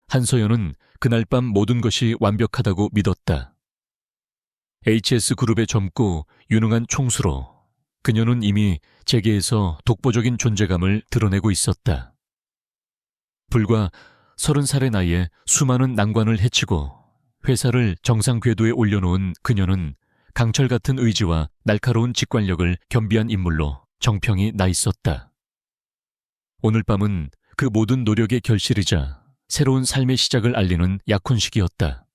한서연은 그날 밤 모든 것이 완벽하다고 믿었다. HS그룹의 젊고 유능한 총수로 그녀는 이미 재계에서 독보적인 존재감을 드러내고 있었다. 불과 30살의 나이에 수많은 난관을 헤치고 회사를 정상 궤도에 올려놓은 그녀는 강철 같은 의지와 날카로운 직관력을 겸비한 인물로 정평이 나 있었다. 오늘 밤은 그 모든 노력의 결실이자 새로운 삶의 시작을 알리는 약혼식이었다.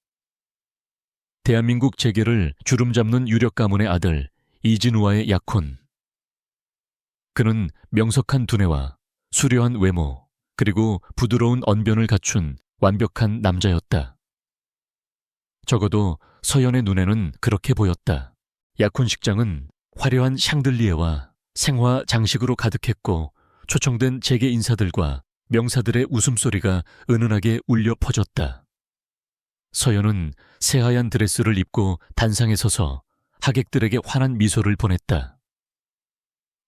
대한민국 재계를 주름잡는 유력 가문의 아들 이진우와의 약혼. 그는 명석한 두뇌와 수려한 외모, 그리고 부드러운 언변을 갖춘 완벽한 남자였다. 적어도 서연의 눈에는 그렇게 보였다. 약혼식장은 화려한 샹들리에와 생화 장식으로 가득했고 초청된 재계 인사들과 명사들의 웃음소리가 은은하게 울려 퍼졌다. 서연은 새하얀 드레스를 입고 단상에 서서 하객들에게 환한 미소를 보냈다.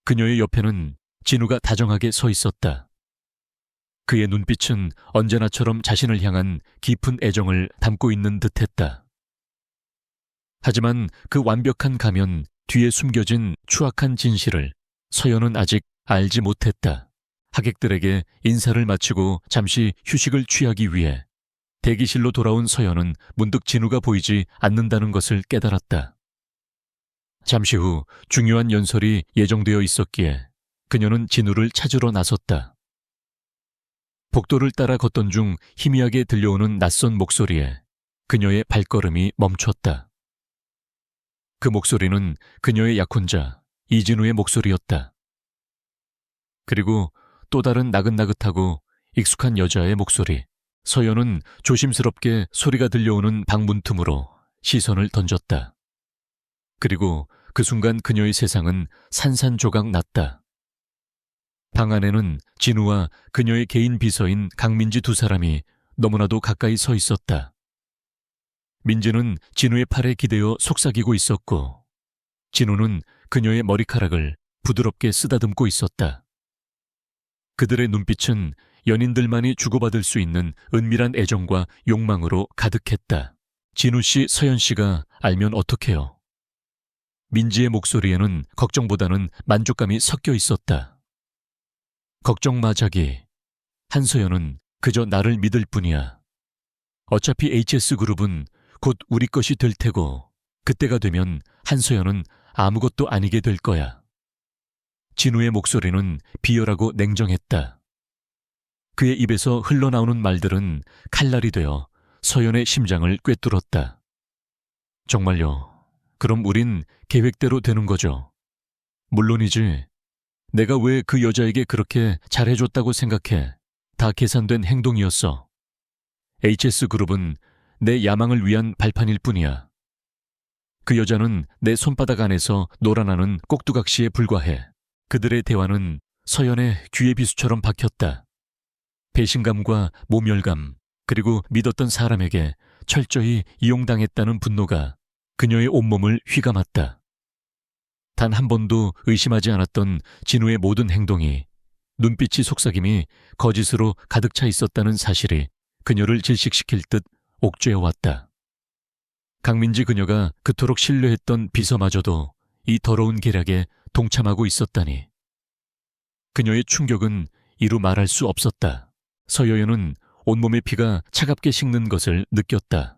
그녀의 옆에는 진우가 다정하게 서 있었다. 그의 눈빛은 언제나처럼 자신을 향한 깊은 애정을 담고 있는 듯했다. 하지만 그 완벽한 가면 뒤에 숨겨진 추악한 진실을 서연은 아직 알지 못했다. 하객들에게 인사를 마치고 잠시 휴식을 취하기 위해 대기실로 돌아온 서연은 문득 진우가 보이지 않는다는 것을 깨달았다. 잠시 후 중요한 연설이 예정되어 있었기에 그녀는 진우를 찾으러 나섰다. 복도를 따라 걷던 중 희미하게 들려오는 낯선 목소리에 그녀의 발걸음이 멈췄다. 그 목소리는 그녀의 약혼자 이진우의 목소리였다. 그리고 또 다른 나긋나긋하고 익숙한 여자의 목소리. 서연은 조심스럽게 소리가 들려오는 방문 틈으로 시선을 던졌다. 그리고 그 순간 그녀의 세상은 산산조각 났다. 방 안에는 진우와 그녀의 개인 비서인 강민지 두 사람이 너무나도 가까이 서 있었다. 민지는 진우의 팔에 기대어 속삭이고 있었고 진우는 그녀의 머리카락을 부드럽게 쓰다듬고 있었다. 그들의 눈빛은 연인들만이 주고받을 수 있는 은밀한 애정과 욕망으로 가득했다. 진우 씨, 서연 씨가 알면 어떡해요? 민지의 목소리에는 걱정보다는 만족감이 섞여 있었다. 걱정 마, 자기. 한서연은 그저 나를 믿을 뿐이야. 어차피 HS그룹은 곧 우리 것이 될 테고 그때가 되면 한서연은 아무것도 아니게 될 거야. 진우의 목소리는 비열하고 냉정했다. 그의 입에서 흘러나오는 말들은 칼날이 되어 서연의 심장을 꿰뚫었다. 정말요. 그럼 우린 계획대로 되는 거죠. 물론이지. 내가 왜 그 여자에게 그렇게 잘해줬다고 생각해. 다 계산된 행동이었어. HS그룹은 내 야망을 위한 발판일 뿐이야. 그 여자는 내 손바닥 안에서 놀아나는 꼭두각시에 불과해. 그들의 대화는 서연의 귀의 비수처럼 박혔다. 배신감과 모멸감, 그리고 믿었던 사람에게 철저히 이용당했다는 분노가 그녀의 온몸을 휘감았다. 단 한 번도 의심하지 않았던 진우의 모든 행동이, 눈빛이 속삭임이 거짓으로 가득 차 있었다는 사실이 그녀를 질식시킬 듯 옥죄어왔다. 강민지 그녀가 그토록 신뢰했던 비서마저도 이 더러운 계략에 동참하고 있었다니. 그녀의 충격은 이루 말할 수 없었다. 서여연은 온몸의 피가 차갑게 식는 것을 느꼈다.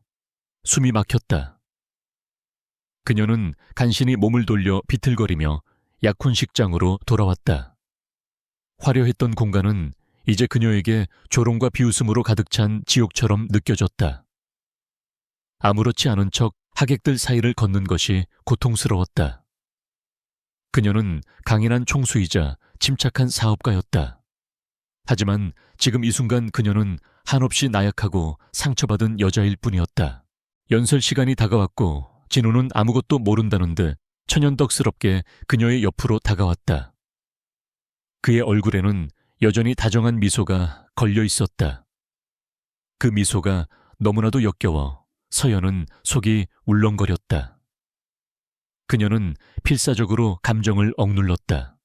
숨이 막혔다. 그녀는 간신히 몸을 돌려 비틀거리며 약혼식장으로 돌아왔다. 화려했던 공간은 이제 그녀에게 조롱과 비웃음으로 가득 찬 지옥처럼 느껴졌다. 아무렇지 않은 척 하객들 사이를 걷는 것이 고통스러웠다. 그녀는 강인한 총수이자 침착한 사업가였다. 하지만 지금 이 순간 그녀는 한없이 나약하고 상처받은 여자일 뿐이었다. 연설 시간이 다가왔고 진우는 아무것도 모른다는 듯 천연덕스럽게 그녀의 옆으로 다가왔다. 그의 얼굴에는 여전히 다정한 미소가 걸려 있었다. 그 미소가 너무나도 역겨워 서연은 속이 울렁거렸다. 그녀는 필사적으로 감정을 억눌렀다.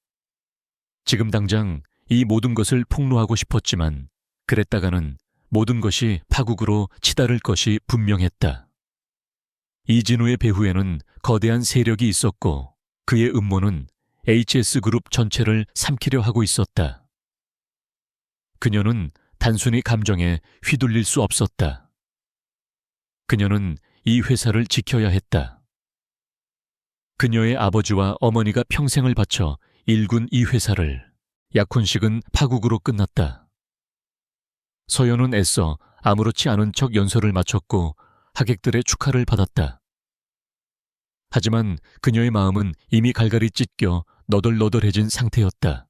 지금 당장 이 모든 것을 폭로하고 싶었지만 그랬다가는 모든 것이 파국으로 치달을 것이 분명했다. 이진우의 배후에는 거대한 세력이 있었고 그의 음모는 HS그룹 전체를 삼키려 하고 있었다. 그녀는 단순히 감정에 휘둘릴 수 없었다. 그녀는 이 회사를 지켜야 했다. 그녀의 아버지와 어머니가 평생을 바쳐 일군 이 회사를 약혼식은 파국으로 끝났다. 서연은 애써 아무렇지 않은 척 연설을 마쳤고 하객들의 축하를 받았다. 하지만 그녀의 마음은 이미 갈갈이 찢겨 너덜너덜해진 상태였다.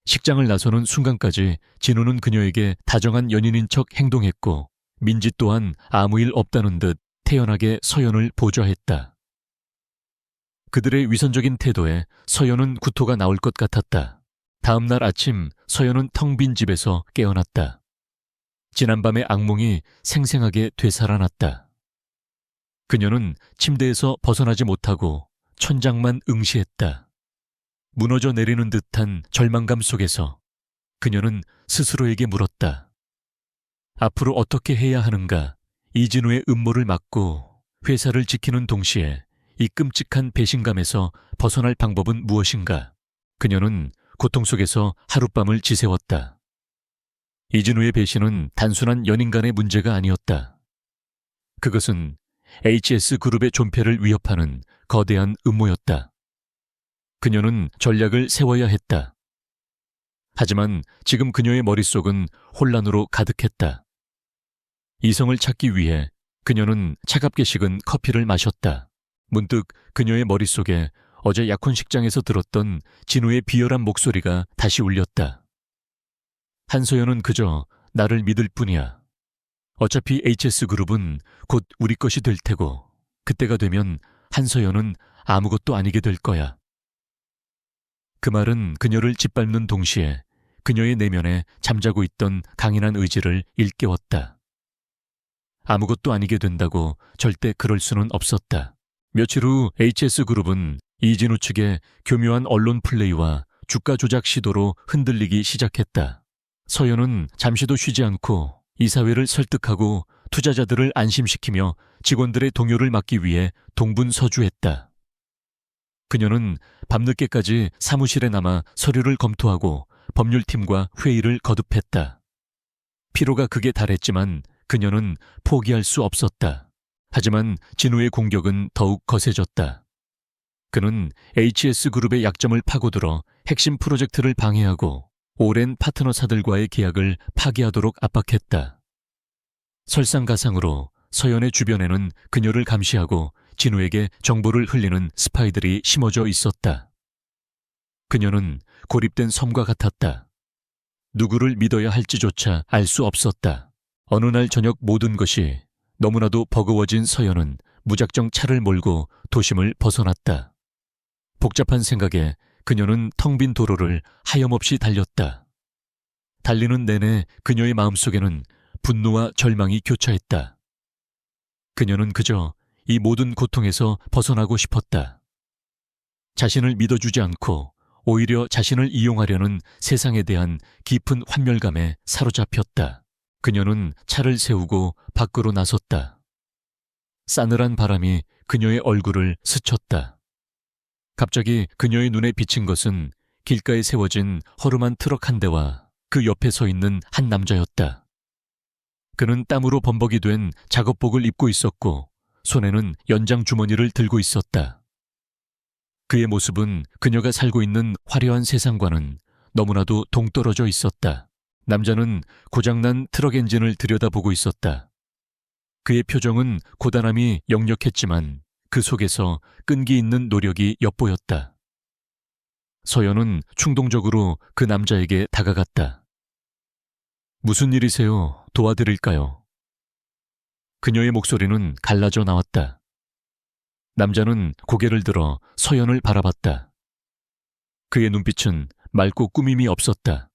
식장을 나서는 순간까지 진우는 그녀에게 다정한 연인인 척 행동했고 민지 또한 아무 일 없다는 듯 태연하게 서연을 보좌했다. 그들의 위선적인 태도에 서연은 구토가 나올 것 같았다. 다음 날 아침 서연은 텅 빈 집에서 깨어났다. 지난밤의 악몽이 생생하게 되살아났다. 그녀는 침대에서 벗어나지 못하고 천장만 응시했다. 무너져 내리는 듯한 절망감 속에서 그녀는 스스로에게 물었다. 앞으로 어떻게 해야 하는가? 이진우의 음모를 막고 회사를 지키는 동시에 이 끔찍한 배신감에서 벗어날 방법은 무엇인가? 그녀는 고통 속에서 하룻밤을 지새웠다. 이진우의 배신은 단순한 연인 간의 문제가 아니었다. 그것은 HS그룹의 존폐를 위협하는 거대한 음모였다. 그녀는 전략을 세워야 했다. 하지만 지금 그녀의 머릿속은 혼란으로 가득했다. 이성을 찾기 위해 그녀는 차갑게 식은 커피를 마셨다. 문득 그녀의 머릿속에 어제 약혼식장에서 들었던 진우의 비열한 목소리가 다시 울렸다. 한소연은 그저 나를 믿을 뿐이야. 어차피 HS그룹은 곧 우리 것이 될 테고 그때가 되면 한소연은 아무것도 아니게 될 거야. 그 말은 그녀를 짓밟는 동시에 그녀의 내면에 잠자고 있던 강인한 의지를 일깨웠다. 아무것도 아니게 된다고 절대 그럴 수는 없었다. 며칠 후 HS그룹은 이진우 측의 교묘한 언론 플레이와 주가 조작 시도로 흔들리기 시작했다. 서연은 잠시도 쉬지 않고 이사회를 설득하고 투자자들을 안심시키며 직원들의 동요를 막기 위해 동분서주했다. 그녀는 밤늦게까지 사무실에 남아 서류를 검토하고 법률팀과 회의를 거듭했다. 피로가 극에 달했지만 그녀는 포기할 수 없었다. 하지만 진우의 공격은 더욱 거세졌다. 그는 HS그룹의 약점을 파고들어 핵심 프로젝트를 방해하고 오랜 파트너사들과의 계약을 파기하도록 압박했다. 설상가상으로 서연의 주변에는 그녀를 감시하고 진우에게 정보를 흘리는 스파이들이 심어져 있었다. 그녀는 고립된 섬과 같았다. 누구를 믿어야 할지조차 알 수 없었다. 어느 날 저녁 모든 것이 너무나도 버거워진 서연은 무작정 차를 몰고 도심을 벗어났다. 복잡한 생각에 그녀는 텅 빈 도로를 하염없이 달렸다. 달리는 내내 그녀의 마음속에는 분노와 절망이 교차했다. 그녀는 그저 이 모든 고통에서 벗어나고 싶었다. 자신을 믿어주지 않고 오히려 자신을 이용하려는 세상에 대한 깊은 환멸감에 사로잡혔다. 그녀는 차를 세우고 밖으로 나섰다. 싸늘한 바람이 그녀의 얼굴을 스쳤다. 갑자기 그녀의 눈에 비친 것은 길가에 세워진 허름한 트럭 한 대와 그 옆에 서 있는 한 남자였다. 그는 땀으로 범벅이 된 작업복을 입고 있었고 손에는 연장 주머니를 들고 있었다. 그의 모습은 그녀가 살고 있는 화려한 세상과는 너무나도 동떨어져 있었다. 남자는 고장난 트럭 엔진을 들여다보고 있었다. 그의 표정은 고단함이 역력했지만 그 속에서 끈기 있는 노력이 엿보였다. 서연은 충동적으로 그 남자에게 다가갔다. 무슨 일이세요? 도와드릴까요? 그녀의 목소리는 갈라져 나왔다. 남자는 고개를 들어 서연을 바라봤다. 그의 눈빛은 맑고 꾸밈이 없었다.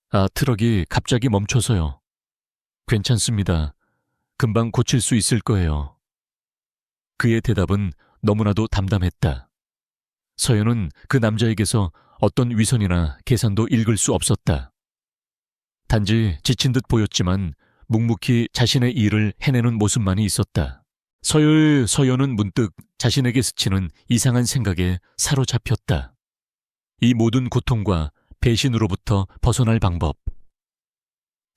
아, 트럭이 갑자기 멈춰서요. 괜찮습니다. 금방 고칠 수 있을 거예요. 그의 대답은 너무나도 담담했다. 서연은 그 남자에게서 어떤 위선이나 계산도 읽을 수 없었다. 단지 지친 듯 보였지만 묵묵히 자신의 일을 해내는 모습만이 있었다. 서연은 문득 자신에게 스치는 이상한 생각에 사로잡혔다. 이 모든 고통과 배신으로부터 벗어날 방법.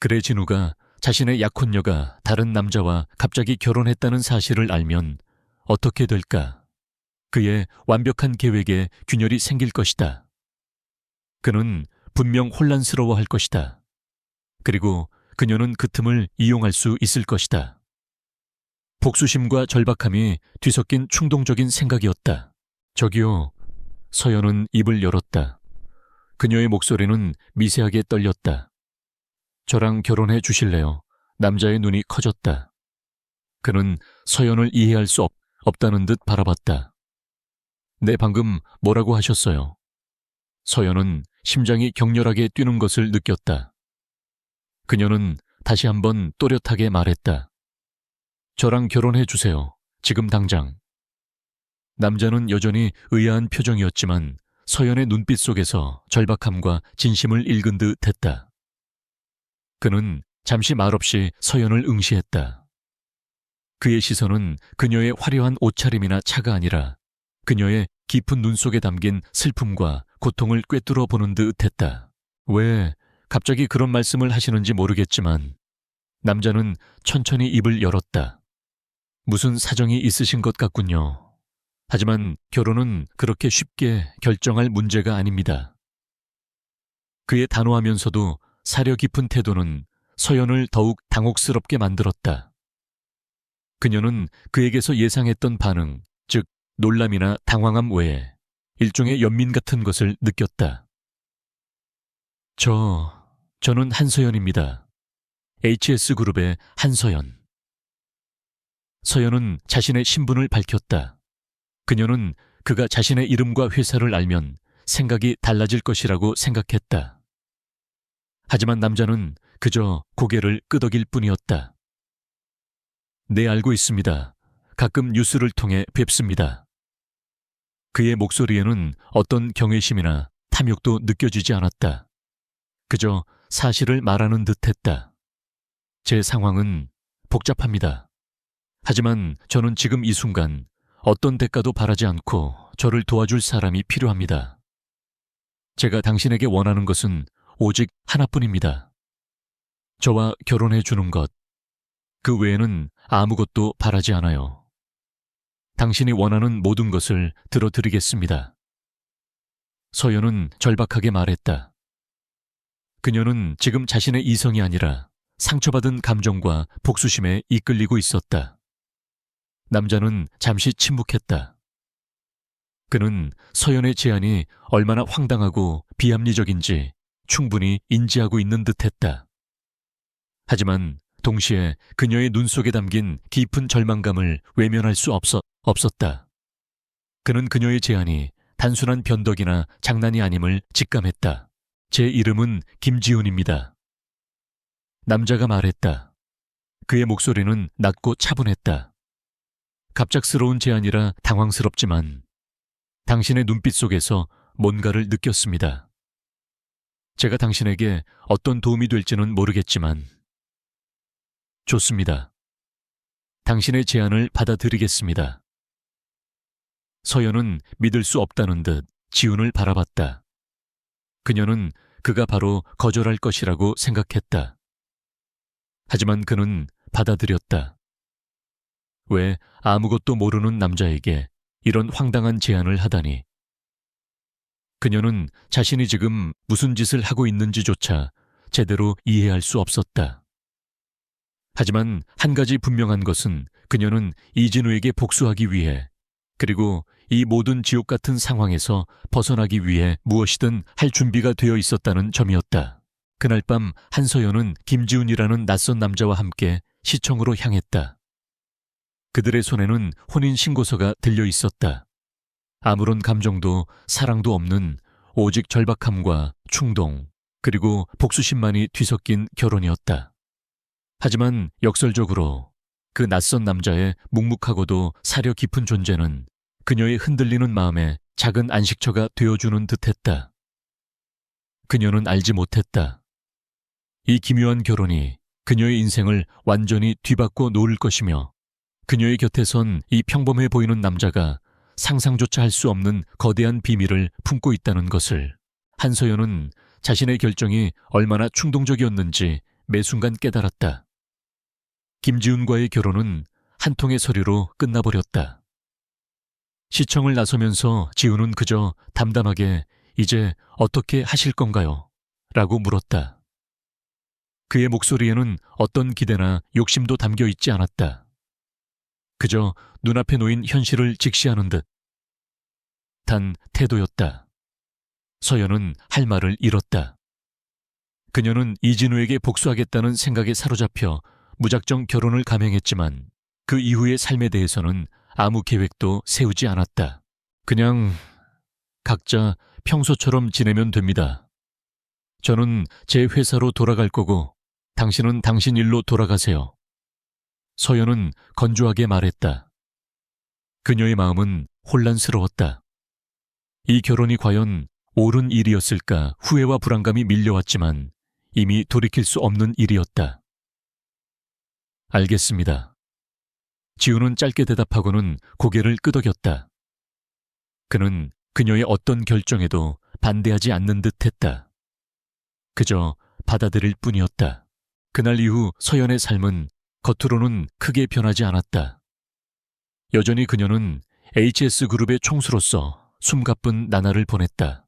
그래 진우가 자신의 약혼녀가 다른 남자와 갑자기 결혼했다는 사실을 알면 어떻게 될까? 그의 완벽한 계획에 균열이 생길 것이다. 그는 분명 혼란스러워할 것이다. 그리고 그녀는 그 틈을 이용할 수 있을 것이다. 복수심과 절박함이 뒤섞인 충동적인 생각이었다. 저기요. 서연은 입을 열었다. 그녀의 목소리는 미세하게 떨렸다. 저랑 결혼해 주실래요? 남자의 눈이 커졌다. 그는 서연을 이해할 수 없다는 듯 바라봤다. 네, 방금 뭐라고 하셨어요? 서연은 심장이 격렬하게 뛰는 것을 느꼈다. 그녀는 다시 한번 또렷하게 말했다. 저랑 결혼해 주세요. 지금 당장. 남자는 여전히 의아한 표정이었지만 서연의 눈빛 속에서 절박함과 진심을 읽은 듯 했다. 그는 잠시 말없이 서연을 응시했다. 그의 시선은 그녀의 화려한 옷차림이나 차가 아니라 그녀의 깊은 눈 속에 담긴 슬픔과 고통을 꿰뚫어 보는 듯 했다. 왜 갑자기 그런 말씀을 하시는지 모르겠지만 남자는 천천히 입을 열었다. 무슨 사정이 있으신 것 같군요. 하지만 결혼은 그렇게 쉽게 결정할 문제가 아닙니다. 그의 단호하면서도 사려 깊은 태도는 서연을 더욱 당혹스럽게 만들었다. 그녀는 그에게서 예상했던 반응, 즉 놀람이나 당황함 외에 일종의 연민 같은 것을 느꼈다. 저는 한서연입니다. HS그룹의 한서연. 서연은 자신의 신분을 밝혔다. 그녀는 그가 자신의 이름과 회사를 알면 생각이 달라질 것이라고 생각했다. 하지만 남자는 그저 고개를 끄덕일 뿐이었다. 네, 알고 있습니다. 가끔 뉴스를 통해 뵙습니다. 그의 목소리에는 어떤 경외심이나 탐욕도 느껴지지 않았다. 그저 사실을 말하는 듯했다. 제 상황은 복잡합니다. 하지만 저는 지금 이 순간 어떤 대가도 바라지 않고 저를 도와줄 사람이 필요합니다. 제가 당신에게 원하는 것은 오직 하나뿐입니다. 저와 결혼해 주는 것. 그 외에는 아무것도 바라지 않아요. 당신이 원하는 모든 것을 들어드리겠습니다. 서연은 절박하게 말했다. 그녀는 지금 자신의 이성이 아니라 상처받은 감정과 복수심에 이끌리고 있었다. 남자는 잠시 침묵했다. 그는 서연의 제안이 얼마나 황당하고 비합리적인지 충분히 인지하고 있는 듯했다. 하지만 동시에 그녀의 눈 속에 담긴 깊은 절망감을 외면할 수 없었다. 그는 그녀의 제안이 단순한 변덕이나 장난이 아님을 직감했다. 제 이름은 김지훈입니다. 남자가 말했다. 그의 목소리는 낮고 차분했다. 갑작스러운 제안이라 당황스럽지만 당신의 눈빛 속에서 뭔가를 느꼈습니다. 제가 당신에게 어떤 도움이 될지는 모르겠지만 좋습니다. 당신의 제안을 받아들이겠습니다. 서연은 믿을 수 없다는 듯 지훈을 바라봤다. 그녀는 그가 바로 거절할 것이라고 생각했다. 하지만 그는 받아들였다. 왜 아무것도 모르는 남자에게 이런 황당한 제안을 하다니. 그녀는 자신이 지금 무슨 짓을 하고 있는지조차 제대로 이해할 수 없었다. 하지만 한 가지 분명한 것은 그녀는 이진우에게 복수하기 위해, 그리고 이 모든 지옥 같은 상황에서 벗어나기 위해 무엇이든 할 준비가 되어 있었다는 점이었다. 그날 밤 한서연은 김지훈이라는 낯선 남자와 함께 시청으로 향했다. 그들의 손에는 혼인신고서가 들려 있었다. 아무런 감정도 사랑도 없는 오직 절박함과 충동, 그리고 복수심만이 뒤섞인 결혼이었다. 하지만 역설적으로 그 낯선 남자의 묵묵하고도 사려 깊은 존재는 그녀의 흔들리는 마음에 작은 안식처가 되어주는 듯했다. 그녀는 알지 못했다. 이 기묘한 결혼이 그녀의 인생을 완전히 뒤바꿔 놓을 것이며 그녀의 곁에 선 이 평범해 보이는 남자가 상상조차 할 수 없는 거대한 비밀을 품고 있다는 것을 한서연은 자신의 결정이 얼마나 충동적이었는지 매 순간 깨달았다. 김지훈과의 결혼은 한 통의 서류로 끝나버렸다. 시청을 나서면서 지훈은 그저 담담하게 이제 어떻게 하실 건가요? 라고 물었다. 그의 목소리에는 어떤 기대나 욕심도 담겨 있지 않았다. 그저 눈앞에 놓인 현실을 직시하는 듯. 단 태도였다. 서연은 할 말을 잃었다. 그녀는 이진우에게 복수하겠다는 생각에 사로잡혀 무작정 결혼을 감행했지만 그 이후의 삶에 대해서는 아무 계획도 세우지 않았다. 그냥 각자 평소처럼 지내면 됩니다. 저는 제 회사로 돌아갈 거고 당신은 당신 일로 돌아가세요. 서연은 건조하게 말했다. 그녀의 마음은 혼란스러웠다. 이 결혼이 과연 옳은 일이었을까 후회와 불안감이 밀려왔지만 이미 돌이킬 수 없는 일이었다. 알겠습니다. 지우는 짧게 대답하고는 고개를 끄덕였다. 그는 그녀의 어떤 결정에도 반대하지 않는 듯했다. 그저 받아들일 뿐이었다. 그날 이후 서연의 삶은 겉으로는 크게 변하지 않았다. 여전히 그녀는 HS그룹의 총수로서 숨가쁜 나날을 보냈다.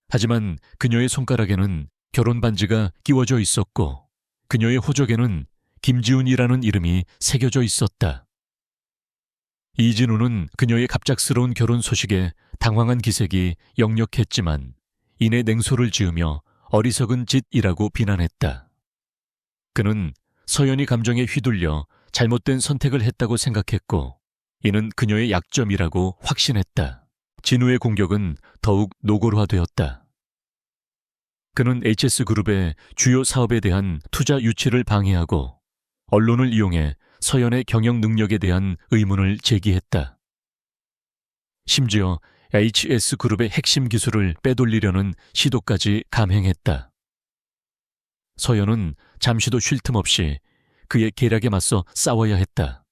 하지만 그녀의 손가락에는 결혼 반지가 끼워져 있었고 그녀의 호적에는 김지훈이라는 이름이 새겨져 있었다. 이진우는 그녀의 갑작스러운 결혼 소식에 당황한 기색이 역력했지만 이내 냉소를 지으며 어리석은 짓이라고 비난했다. 그는 서연이 감정에 휘둘려 잘못된 선택을 했다고 생각했고 이는 그녀의 약점이라고 확신했다. 진우의 공격은 더욱 노골화되었다. 그는 HS그룹의 주요 사업에 대한 투자 유치를 방해하고 언론을 이용해 서연의 경영 능력에 대한 의문을 제기했다. 심지어 HS그룹의 핵심 기술을 빼돌리려는 시도까지 감행했다. 서연은 잠시도 쉴 틈 없이 그의 계략에 맞서 싸워야 했다.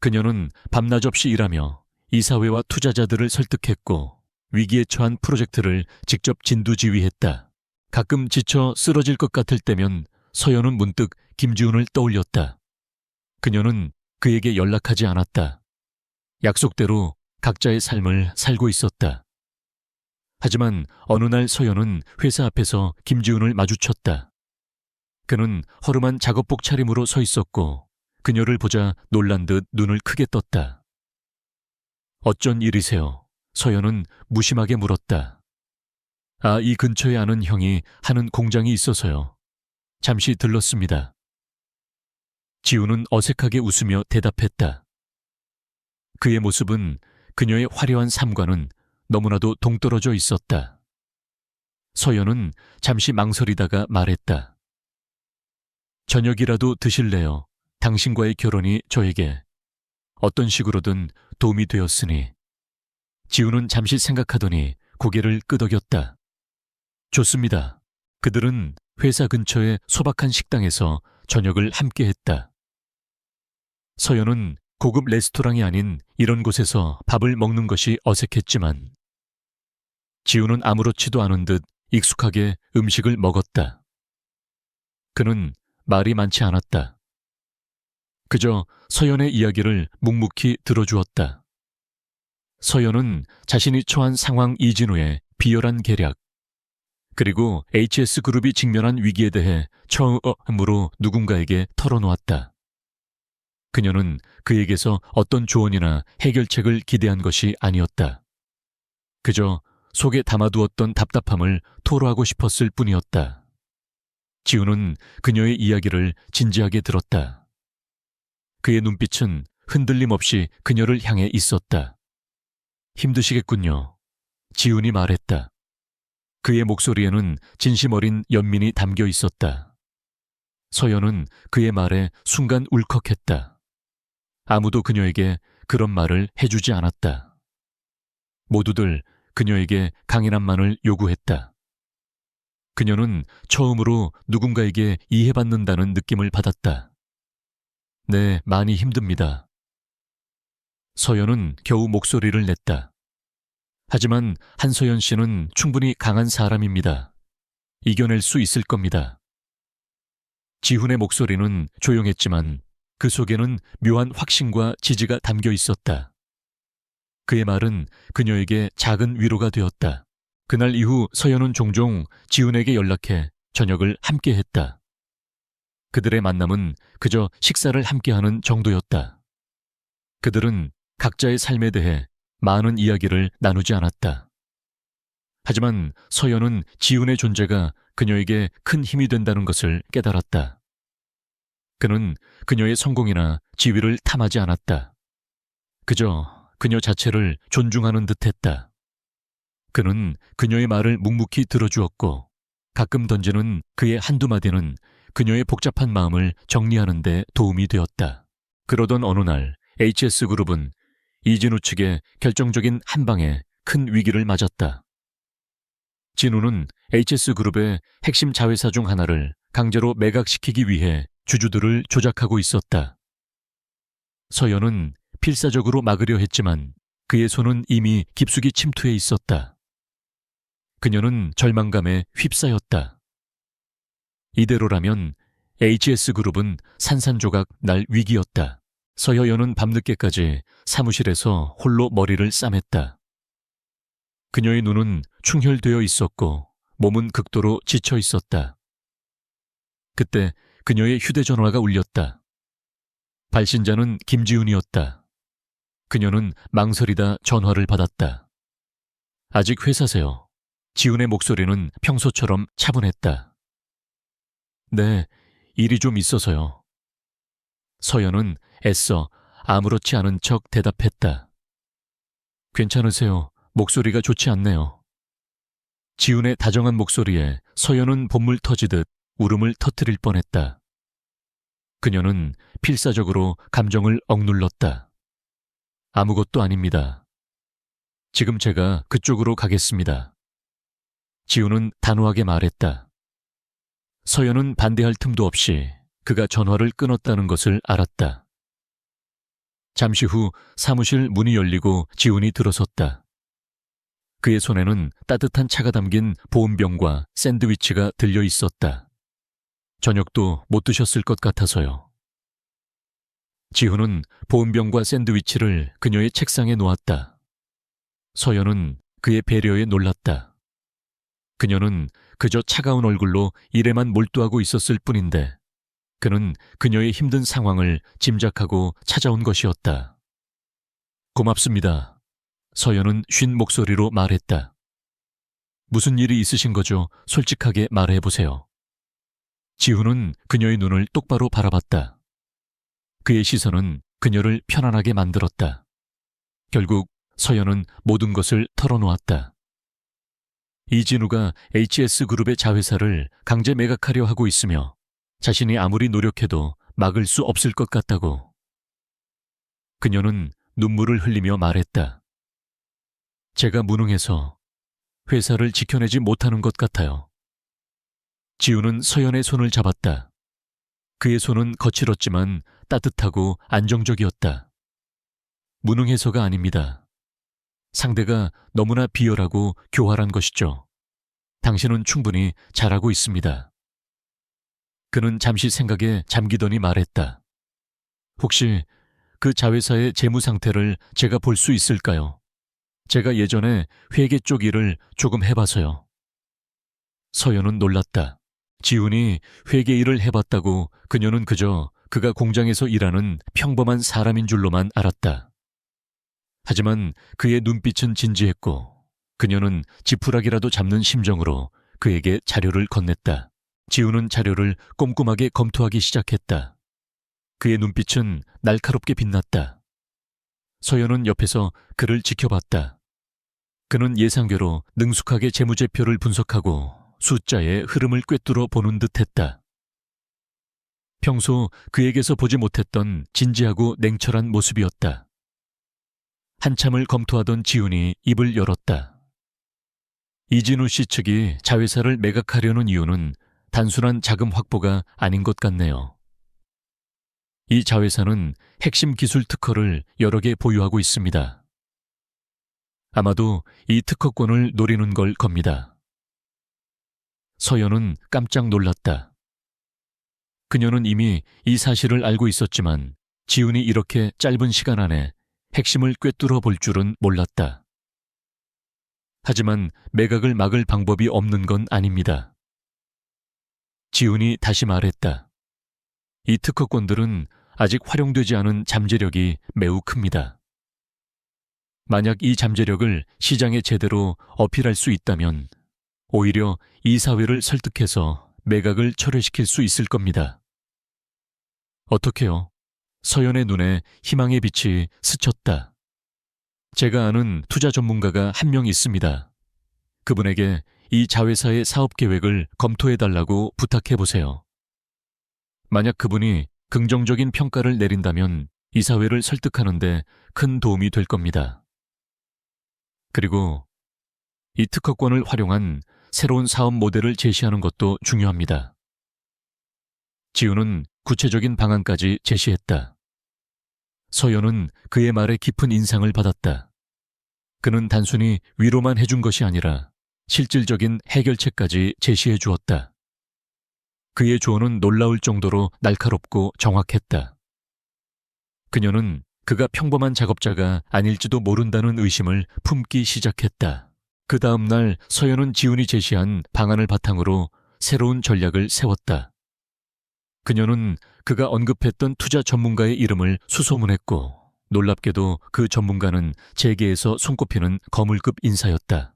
그녀는 밤낮 없이 일하며 이사회와 투자자들을 설득했고 위기에 처한 프로젝트를 직접 진두지휘했다. 가끔 지쳐 쓰러질 것 같을 때면 서연은 문득 김지훈을 떠올렸다. 그녀는 그에게 연락하지 않았다. 약속대로 각자의 삶을 살고 있었다. 하지만 어느 날 서연은 회사 앞에서 김지훈을 마주쳤다. 그는 허름한 작업복 차림으로 서 있었고 그녀를 보자 놀란 듯 눈을 크게 떴다. 어쩐 일이세요? 서연은 무심하게 물었다. 아, 이 근처에 아는 형이 하는 공장이 있어서요. 잠시 들렀습니다. 지우는 어색하게 웃으며 대답했다. 그의 모습은 그녀의 화려한 삶과는 너무나도 동떨어져 있었다. 서연은 잠시 망설이다가 말했다. 저녁이라도 드실래요? 당신과의 결혼이 저에게 어떤 식으로든 도움이 되었으니. 지우는 잠시 생각하더니 고개를 끄덕였다. 좋습니다. 그들은 회사 근처의 소박한 식당에서 저녁을 함께 했다. 서연은 고급 레스토랑이 아닌 이런 곳에서 밥을 먹는 것이 어색했지만 지우는 아무렇지도 않은 듯 익숙하게 음식을 먹었다. 그는 말이 많지 않았다. 그저 서연의 이야기를 묵묵히 들어주었다. 서연은 자신이 처한 상황 이진우의 비열한 계략, 그리고 HS그룹이 직면한 위기에 대해 처음으로 누군가에게 털어놓았다. 그녀는 그에게서 어떤 조언이나 해결책을 기대한 것이 아니었다. 그저 속에 담아두었던 답답함을 토로하고 싶었을 뿐이었다. 지우는 그녀의 이야기를 진지하게 들었다. 그의 눈빛은 흔들림 없이 그녀를 향해 있었다. 힘드시겠군요. 지훈이 말했다. 그의 목소리에는 진심 어린 연민이 담겨 있었다. 서연은 그의 말에 순간 울컥했다. 아무도 그녀에게 그런 말을 해주지 않았다. 모두들 그녀에게 강인함만을 요구했다. 그녀는 처음으로 누군가에게 이해받는다는 느낌을 받았다. 네, 많이 힘듭니다. 서연은 겨우 목소리를 냈다. 하지만 한서연 씨는 충분히 강한 사람입니다. 이겨낼 수 있을 겁니다. 지훈의 목소리는 조용했지만 그 속에는 묘한 확신과 지지가 담겨 있었다. 그의 말은 그녀에게 작은 위로가 되었다. 그날 이후 서연은 종종 지훈에게 연락해 저녁을 함께 했다. 그들의 만남은 그저 식사를 함께하는 정도였다. 그들은 각자의 삶에 대해 많은 이야기를 나누지 않았다. 하지만 서연은 지훈의 존재가 그녀에게 큰 힘이 된다는 것을 깨달았다. 그는 그녀의 성공이나 지위를 탐하지 않았다. 그저 그녀 자체를 존중하는 듯했다. 그는 그녀의 말을 묵묵히 들어주었고 가끔 던지는 그의 한두 마디는 그녀의 복잡한 마음을 정리하는 데 도움이 되었다. 그러던 어느 날 HS그룹은 이진우 측의 결정적인 한 방에 큰 위기를 맞았다. 진우는 HS그룹의 핵심 자회사 중 하나를 강제로 매각시키기 위해 주주들을 조작하고 있었다. 서연은 필사적으로 막으려 했지만 그의 손은 이미 깊숙이 침투해 있었다. 그녀는 절망감에 휩싸였다. 이대로라면 HS그룹은 산산조각 날 위기였다. 서여연은 밤늦게까지 사무실에서 홀로 머리를 싸맸다. 그녀의 눈은 충혈되어 있었고 몸은 극도로 지쳐 있었다. 그때 그녀의 휴대전화가 울렸다. 발신자는 김지훈이었다. 그녀는 망설이다 전화를 받았다. 아직 회사세요. 지훈의 목소리는 평소처럼 차분했다. 네, 일이 좀 있어서요. 서연은 애써 아무렇지 않은 척 대답했다. 괜찮으세요? 목소리가 좋지 않네요. 지훈의 다정한 목소리에 서연은 봇물 터지듯 울음을 터뜨릴 뻔했다. 그녀는 필사적으로 감정을 억눌렀다. 아무것도 아닙니다. 지금 제가 그쪽으로 가겠습니다. 지훈은 단호하게 말했다. 서연은 반대할 틈도 없이 그가 전화를 끊었다는 것을 알았다. 잠시 후 사무실 문이 열리고 지훈이 들어섰다. 그의 손에는 따뜻한 차가 담긴 보온병과 샌드위치가 들려 있었다. 저녁도 못 드셨을 것 같아서요. 지훈은 보온병과 샌드위치를 그녀의 책상에 놓았다. 서연은 그의 배려에 놀랐다. 그녀는 그저 차가운 얼굴로 일에만 몰두하고 있었을 뿐인데 그는 그녀의 힘든 상황을 짐작하고 찾아온 것이었다. 고맙습니다. 서연은 쉰 목소리로 말했다. 무슨 일이 있으신 거죠? 솔직하게 말해보세요. 지훈은 그녀의 눈을 똑바로 바라봤다. 그의 시선은 그녀를 편안하게 만들었다. 결국 서연은 모든 것을 털어놓았다. 이진우가 HS그룹의 자회사를 강제 매각하려 하고 있으며 자신이 아무리 노력해도 막을 수 없을 것 같다고. 그녀는 눈물을 흘리며 말했다. 제가 무능해서 회사를 지켜내지 못하는 것 같아요. 지우는 서연의 손을 잡았다. 그의 손은 거칠었지만 따뜻하고 안정적이었다. 무능해서가 아닙니다. 상대가 너무나 비열하고 교활한 것이죠. 당신은 충분히 잘하고 있습니다. 그는 잠시 생각에 잠기더니 말했다. 혹시 그 자회사의 재무 상태를 제가 볼 수 있을까요? 제가 예전에 회계 쪽 일을 조금 해봐서요. 서연은 놀랐다. 지훈이 회계 일을 해봤다고 그녀는 그저 그가 공장에서 일하는 평범한 사람인 줄로만 알았다. 하지만 그의 눈빛은 진지했고 그녀는 지푸라기라도 잡는 심정으로 그에게 자료를 건넸다. 지훈은 자료를 꼼꼼하게 검토하기 시작했다. 그의 눈빛은 날카롭게 빛났다. 서연은 옆에서 그를 지켜봤다. 그는 예상외로 능숙하게 재무제표를 분석하고 숫자의 흐름을 꿰뚫어 보는 듯했다. 평소 그에게서 보지 못했던 진지하고 냉철한 모습이었다. 한참을 검토하던 지훈이 입을 열었다. 이진우 씨 측이 자회사를 매각하려는 이유는 단순한 자금 확보가 아닌 것 같네요. 이 자회사는 핵심 기술 특허를 여러 개 보유하고 있습니다. 아마도 이 특허권을 노리는 걸 겁니다. 서연은 깜짝 놀랐다. 그녀는 이미 이 사실을 알고 있었지만 지훈이 이렇게 짧은 시간 안에 핵심을 꿰뚫어 볼 줄은 몰랐다. 하지만 매각을 막을 방법이 없는 건 아닙니다. 지훈이 다시 말했다. 이 특허권들은 아직 활용되지 않은 잠재력이 매우 큽니다. 만약 이 잠재력을 시장에 제대로 어필할 수 있다면 오히려 이 사회를 설득해서 매각을 철회시킬 수 있을 겁니다. 어떻게요? 서연의 눈에 희망의 빛이 스쳤다. 제가 아는 투자 전문가가 한 명 있습니다. 그분에게 이 자회사의 사업 계획을 검토해달라고 부탁해보세요. 만약 그분이 긍정적인 평가를 내린다면 이 사회를 설득하는데 큰 도움이 될 겁니다. 그리고 이 특허권을 활용한 새로운 사업 모델을 제시하는 것도 중요합니다. 지훈은 구체적인 방안까지 제시했다. 서연은 그의 말에 깊은 인상을 받았다. 그는 단순히 위로만 해준 것이 아니라 실질적인 해결책까지 제시해 주었다. 그의 조언은 놀라울 정도로 날카롭고 정확했다. 그녀는 그가 평범한 작업자가 아닐지도 모른다는 의심을 품기 시작했다. 그 다음 날 서연은 지훈이 제시한 방안을 바탕으로 새로운 전략을 세웠다. 그녀는 그가 언급했던 투자 전문가의 이름을 수소문했고 놀랍게도 그 전문가는 재계에서 손꼽히는 거물급 인사였다.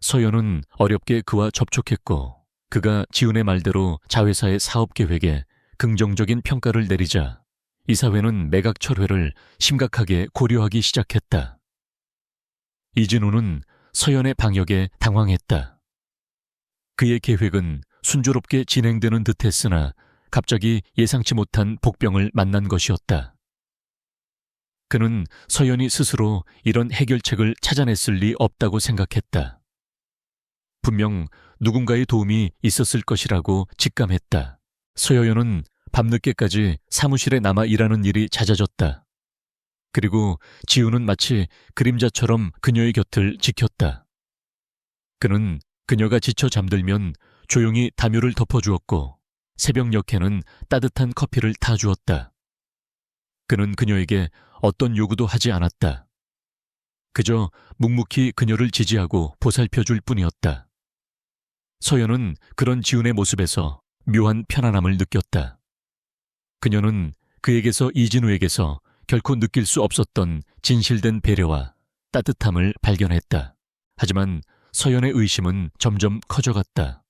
서연은 어렵게 그와 접촉했고 그가 지훈의 말대로 자회사의 사업 계획에 긍정적인 평가를 내리자 이사회는 매각 철회를 심각하게 고려하기 시작했다. 이진우는 서연의 방역에 당황했다. 그의 계획은 순조롭게 진행되는 듯했으나 갑자기 예상치 못한 복병을 만난 것이었다. 그는 서연이 스스로 이런 해결책을 찾아냈을 리 없다고 생각했다. 분명 누군가의 도움이 있었을 것이라고 직감했다. 서여연은 밤늦게까지 사무실에 남아 일하는 일이 잦아졌다. 그리고 지훈은 마치 그림자처럼 그녀의 곁을 지켰다. 그는 그녀가 지쳐 잠들면 조용히 담요를 덮어주었고 새벽녘에는 따뜻한 커피를 타주었다. 그는 그녀에게 어떤 요구도 하지 않았다. 그저 묵묵히 그녀를 지지하고 보살펴줄 뿐이었다. 서연은 그런 지훈의 모습에서 묘한 편안함을 느꼈다. 그녀는 그에게서 이진우에게서 결코 느낄 수 없었던 진실된 배려와 따뜻함을 발견했다. 하지만 서연의 의심은 점점 커져갔다.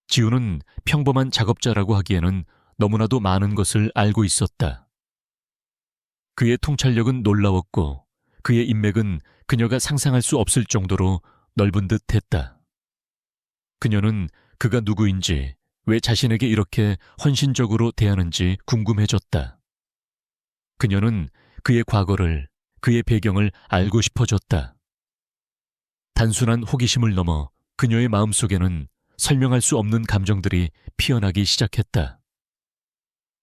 지훈은 평범한 작업자라고 하기에는 너무나도 많은 것을 알고 있었다. 그의 통찰력은 놀라웠고 그의 인맥은 그녀가 상상할 수 없을 정도로 넓은 듯 했다. 그녀는 그가 누구인지, 왜 자신에게 이렇게 헌신적으로 대하는지 궁금해졌다. 그녀는 그의 과거를, 그의 배경을 알고 싶어졌다. 단순한 호기심을 넘어 그녀의 마음속에는 설명할 수 없는 감정들이 피어나기 시작했다.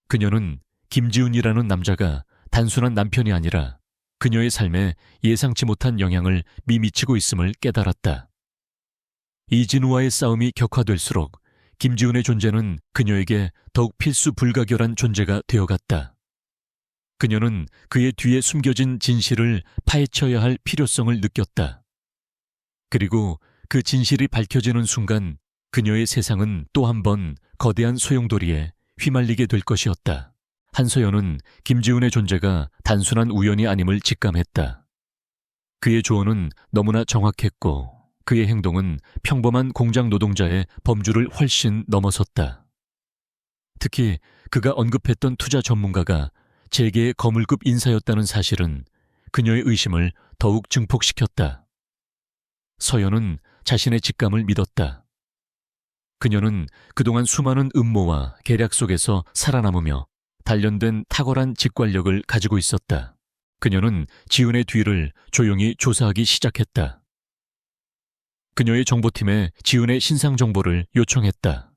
그녀는 김지훈이라는 남자가 단순한 남편이 아니라 그녀의 삶에 예상치 못한 영향을 미치고 있음을 깨달았다. 이진우와의 싸움이 격화될수록 김지훈의 존재는 그녀에게 더욱 필수 불가결한 존재가 되어갔다. 그녀는 그의 뒤에 숨겨진 진실을 파헤쳐야 할 필요성을 느꼈다. 그리고 그 진실이 밝혀지는 순간 그녀의 세상은 또 한 번 거대한 소용돌이에 휘말리게 될 것이었다. 한서연은 김지훈의 존재가 단순한 우연이 아님을 직감했다. 그의 조언은 너무나 정확했고 그의 행동은 평범한 공장 노동자의 범주를 훨씬 넘어섰다. 특히 그가 언급했던 투자 전문가가 재계의 거물급 인사였다는 사실은 그녀의 의심을 더욱 증폭시켰다. 서연은 자신의 직감을 믿었다. 그녀는 그동안 수많은 음모와 계략 속에서 살아남으며 단련된 탁월한 직관력을 가지고 있었다. 그녀는 지훈의 뒤를 조용히 조사하기 시작했다. 그녀의 정보팀에 지은의 신상 정보를 요청했다.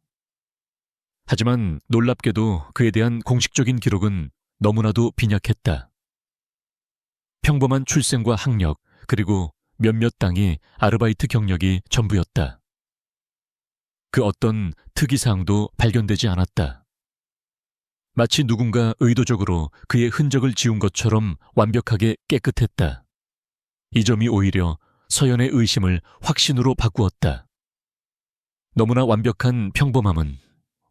하지만 놀랍게도 그에 대한 공식적인 기록은 너무나도 빈약했다. 평범한 출생과 학력, 그리고 몇몇 단위 아르바이트 경력이 전부였다. 그 어떤 특이사항도 발견되지 않았다. 마치 누군가 의도적으로 그의 흔적을 지운 것처럼 완벽하게 깨끗했다. 이 점이 오히려 서연의 의심을 확신으로 바꾸었다. 너무나 완벽한 평범함은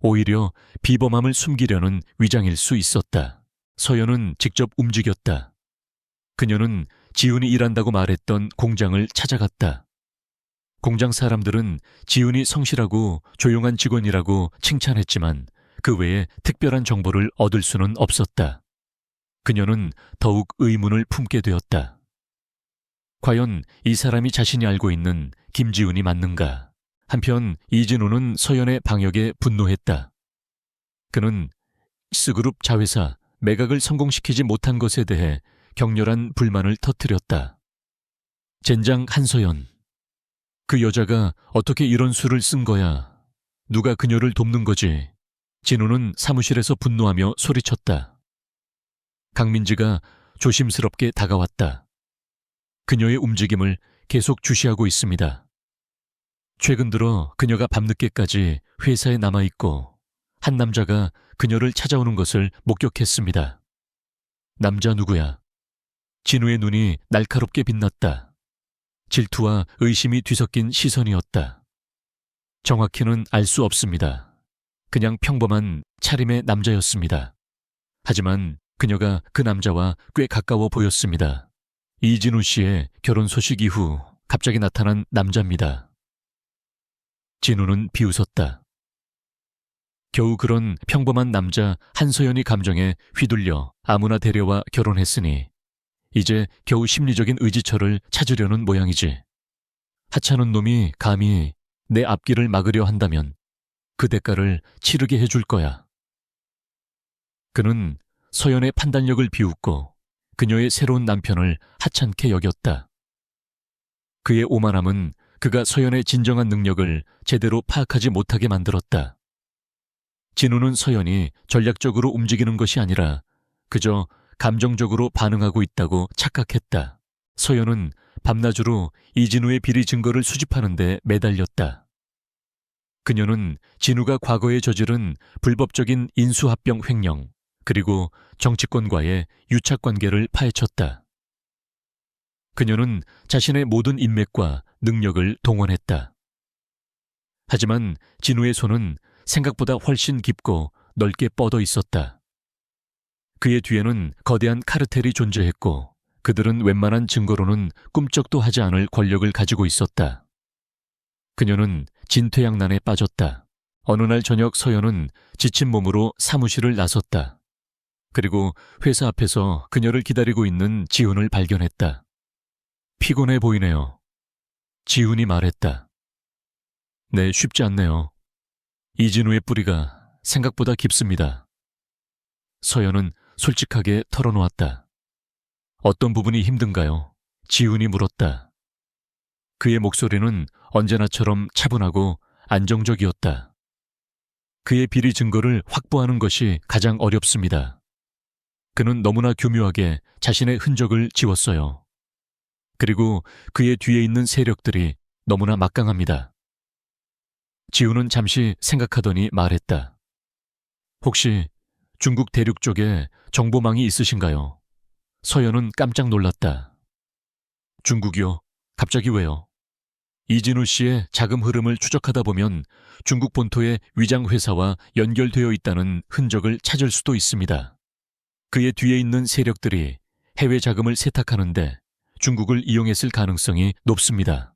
오히려 비범함을 숨기려는 위장일 수 있었다. 서연은 직접 움직였다. 그녀는 지훈이 일한다고 말했던 공장을 찾아갔다. 공장 사람들은 지훈이 성실하고 조용한 직원이라고 칭찬했지만 그 외에 특별한 정보를 얻을 수는 없었다. 그녀는 더욱 의문을 품게 되었다. 과연 이 사람이 자신이 알고 있는 김지훈이 맞는가? 한편 이진우는 서연의 방역에 분노했다. 그는 S그룹 자회사 매각을 성공시키지 못한 것에 대해 격렬한 불만을 터뜨렸다. 젠장 한서연. 그 여자가 어떻게 이런 수를 쓴 거야? 누가 그녀를 돕는 거지? 진우는 사무실에서 분노하며 소리쳤다. 강민지가 조심스럽게 다가왔다. 그녀의 움직임을 계속 주시하고 있습니다. 최근 들어 그녀가 밤늦게까지 회사에 남아있고 한 남자가 그녀를 찾아오는 것을 목격했습니다. 남자 누구야? 진우의 눈이 날카롭게 빛났다. 질투와 의심이 뒤섞인 시선이었다. 정확히는 알 수 없습니다. 그냥 평범한 차림의 남자였습니다. 하지만 그녀가 그 남자와 꽤 가까워 보였습니다. 이진우 씨의 결혼 소식 이후 갑자기 나타난 남자입니다. 진우는 비웃었다. 겨우 그런 평범한 남자 한서연이 감정에 휘둘려 아무나 데려와 결혼했으니 이제 겨우 심리적인 의지처를 찾으려는 모양이지. 하찮은 놈이 감히 내 앞길을 막으려 한다면 그 대가를 치르게 해줄 거야. 그는 서연의 판단력을 비웃고 그녀의 새로운 남편을 하찮게 여겼다. 그의 오만함은 그가 서연의 진정한 능력을 제대로 파악하지 못하게 만들었다. 진우는 서연이 전략적으로 움직이는 것이 아니라 그저 감정적으로 반응하고 있다고 착각했다. 서연은 밤낮으로 이진우의 비리 증거를 수집하는 데 매달렸다. 그녀는 진우가 과거에 저지른 불법적인 인수합병 횡령, 그리고 정치권과의 유착관계를 파헤쳤다. 그녀는 자신의 모든 인맥과 능력을 동원했다. 하지만 진우의 손은 생각보다 훨씬 깊고 넓게 뻗어 있었다. 그의 뒤에는 거대한 카르텔이 존재했고 그들은 웬만한 증거로는 꿈쩍도 하지 않을 권력을 가지고 있었다. 그녀는 진퇴양난에 빠졌다. 어느 날 저녁 서연은 지친 몸으로 사무실을 나섰다. 그리고 회사 앞에서 그녀를 기다리고 있는 지훈을 발견했다. 피곤해 보이네요. 지훈이 말했다. 네, 쉽지 않네요. 이진우의 뿌리가 생각보다 깊습니다. 서연은 솔직하게 털어놓았다. 어떤 부분이 힘든가요? 지훈이 물었다. 그의 목소리는 언제나처럼 차분하고 안정적이었다. 그의 비리 증거를 확보하는 것이 가장 어렵습니다. 그는 너무나 교묘하게 자신의 흔적을 지웠어요. 그리고 그의 뒤에 있는 세력들이 너무나 막강합니다. 지훈은 잠시 생각하더니 말했다. 혹시 중국 대륙 쪽에 정보망이 있으신가요? 서연은 깜짝 놀랐다. 중국이요? 갑자기 왜요? 이진우 씨의 자금 흐름을 추적하다 보면 중국 본토의 위장회사와 연결되어 있다는 흔적을 찾을 수도 있습니다. 그의 뒤에 있는 세력들이 해외 자금을 세탁하는데 중국을 이용했을 가능성이 높습니다.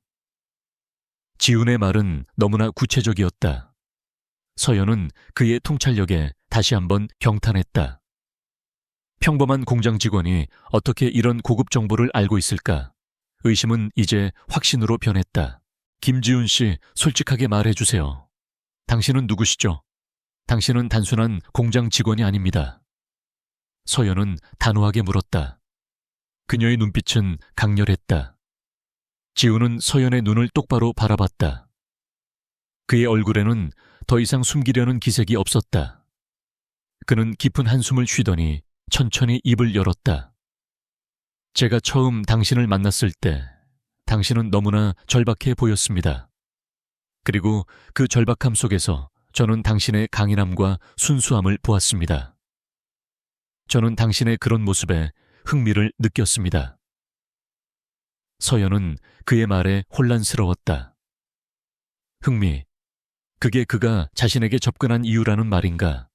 지훈의 말은 너무나 구체적이었다. 서연은 그의 통찰력에 다시 한번 경탄했다. 평범한 공장 직원이 어떻게 이런 고급 정보를 알고 있을까? 의심은 이제 확신으로 변했다. 김지훈 씨, 솔직하게 말해주세요. 당신은 누구시죠? 당신은 단순한 공장 직원이 아닙니다. 서연은 단호하게 물었다. 그녀의 눈빛은 강렬했다. 지우는 서연의 눈을 똑바로 바라봤다. 그의 얼굴에는 더 이상 숨기려는 기색이 없었다. 그는 깊은 한숨을 쉬더니 천천히 입을 열었다. 제가 처음 당신을 만났을 때 당신은 너무나 절박해 보였습니다. 그리고 그 절박함 속에서 저는 당신의 강인함과 순수함을 보았습니다. 저는 당신의 그런 모습에 흥미를 느꼈습니다. 서연은 그의 말에 혼란스러웠다. 흥미, 그게 그가 자신에게 접근한 이유라는 말인가?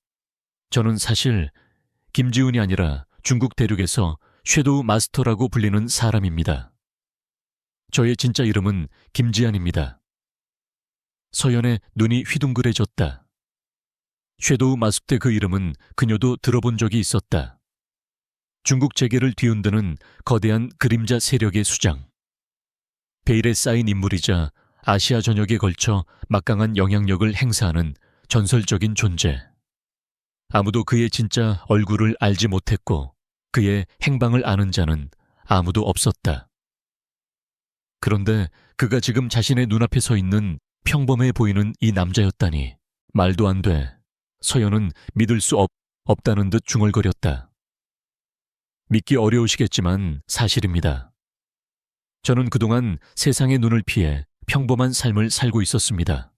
저는 사실 김지훈이 아니라 중국 대륙에서 섀도우 마스터라고 불리는 사람입니다. 저의 진짜 이름은 김지한입니다. 서연의 눈이 휘둥그레졌다. 섀도우 마스터의 그 이름은 그녀도 들어본 적이 있었다. 중국 재계를 뒤흔드는 거대한 그림자 세력의 수장. 베일에 쌓인 인물이자 아시아 전역에 걸쳐 막강한 영향력을 행사하는 전설적인 존재. 아무도 그의 진짜 얼굴을 알지 못했고 그의 행방을 아는 자는 아무도 없었다. 그런데 그가 지금 자신의 눈앞에 서 있는 평범해 보이는 이 남자였다니 말도 안 돼. 서연은 믿을 수 없다는 듯 중얼거렸다. 믿기 어려우시겠지만 사실입니다. 저는 그동안 세상의 눈을 피해 평범한 삶을 살고 있었습니다.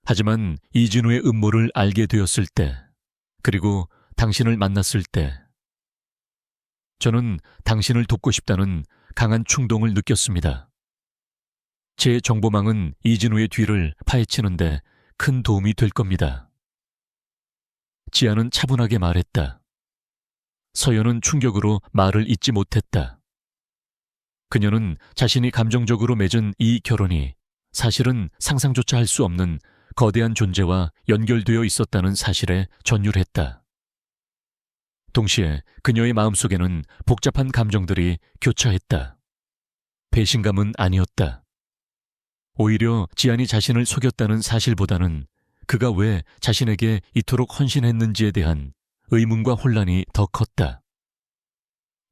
하지만 이진우의 음모를 알게 되었을 때, 그리고 당신을 만났을 때, 저는 당신을 돕고 싶다는 강한 충동을 느꼈습니다. 제 정보망은 이진우의 뒤를 파헤치는데 큰 도움이 될 겁니다. 지아는 차분하게 말했다. 서연은 충격으로 말을 잇지 못했다. 그녀는 자신이 감정적으로 맺은 이 결혼이 사실은 상상조차 할 수 없는 거대한 존재와 연결되어 있었다는 사실에 전율했다. 동시에 그녀의 마음속에는 복잡한 감정들이 교차했다. 배신감은 아니었다. 오히려 지안이 자신을 속였다는 사실보다는 그가 왜 자신에게 이토록 헌신했는지에 대한 의문과 혼란이 더 컸다.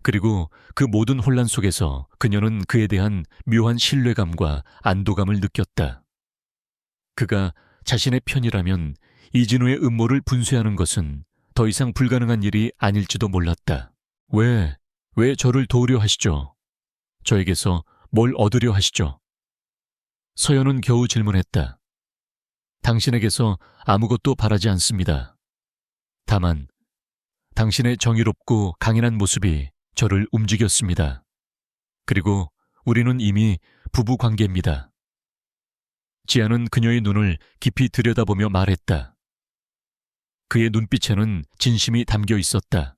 그리고 그 모든 혼란 속에서 그녀는 그에 대한 묘한 신뢰감과 안도감을 느꼈다. 그가 자신의 편이라면 이진우의 음모를 분쇄하는 것은 더 이상 불가능한 일이 아닐지도 몰랐다. 왜 저를 도우려 하시죠? 저에게서 뭘 얻으려 하시죠? 서연은 겨우 질문했다. 당신에게서 아무것도 바라지 않습니다. 다만 당신의 정의롭고 강인한 모습이 저를 움직였습니다. 그리고 우리는 이미 부부 관계입니다. 지아는 그녀의 눈을 깊이 들여다보며 말했다. 그의 눈빛에는 진심이 담겨 있었다.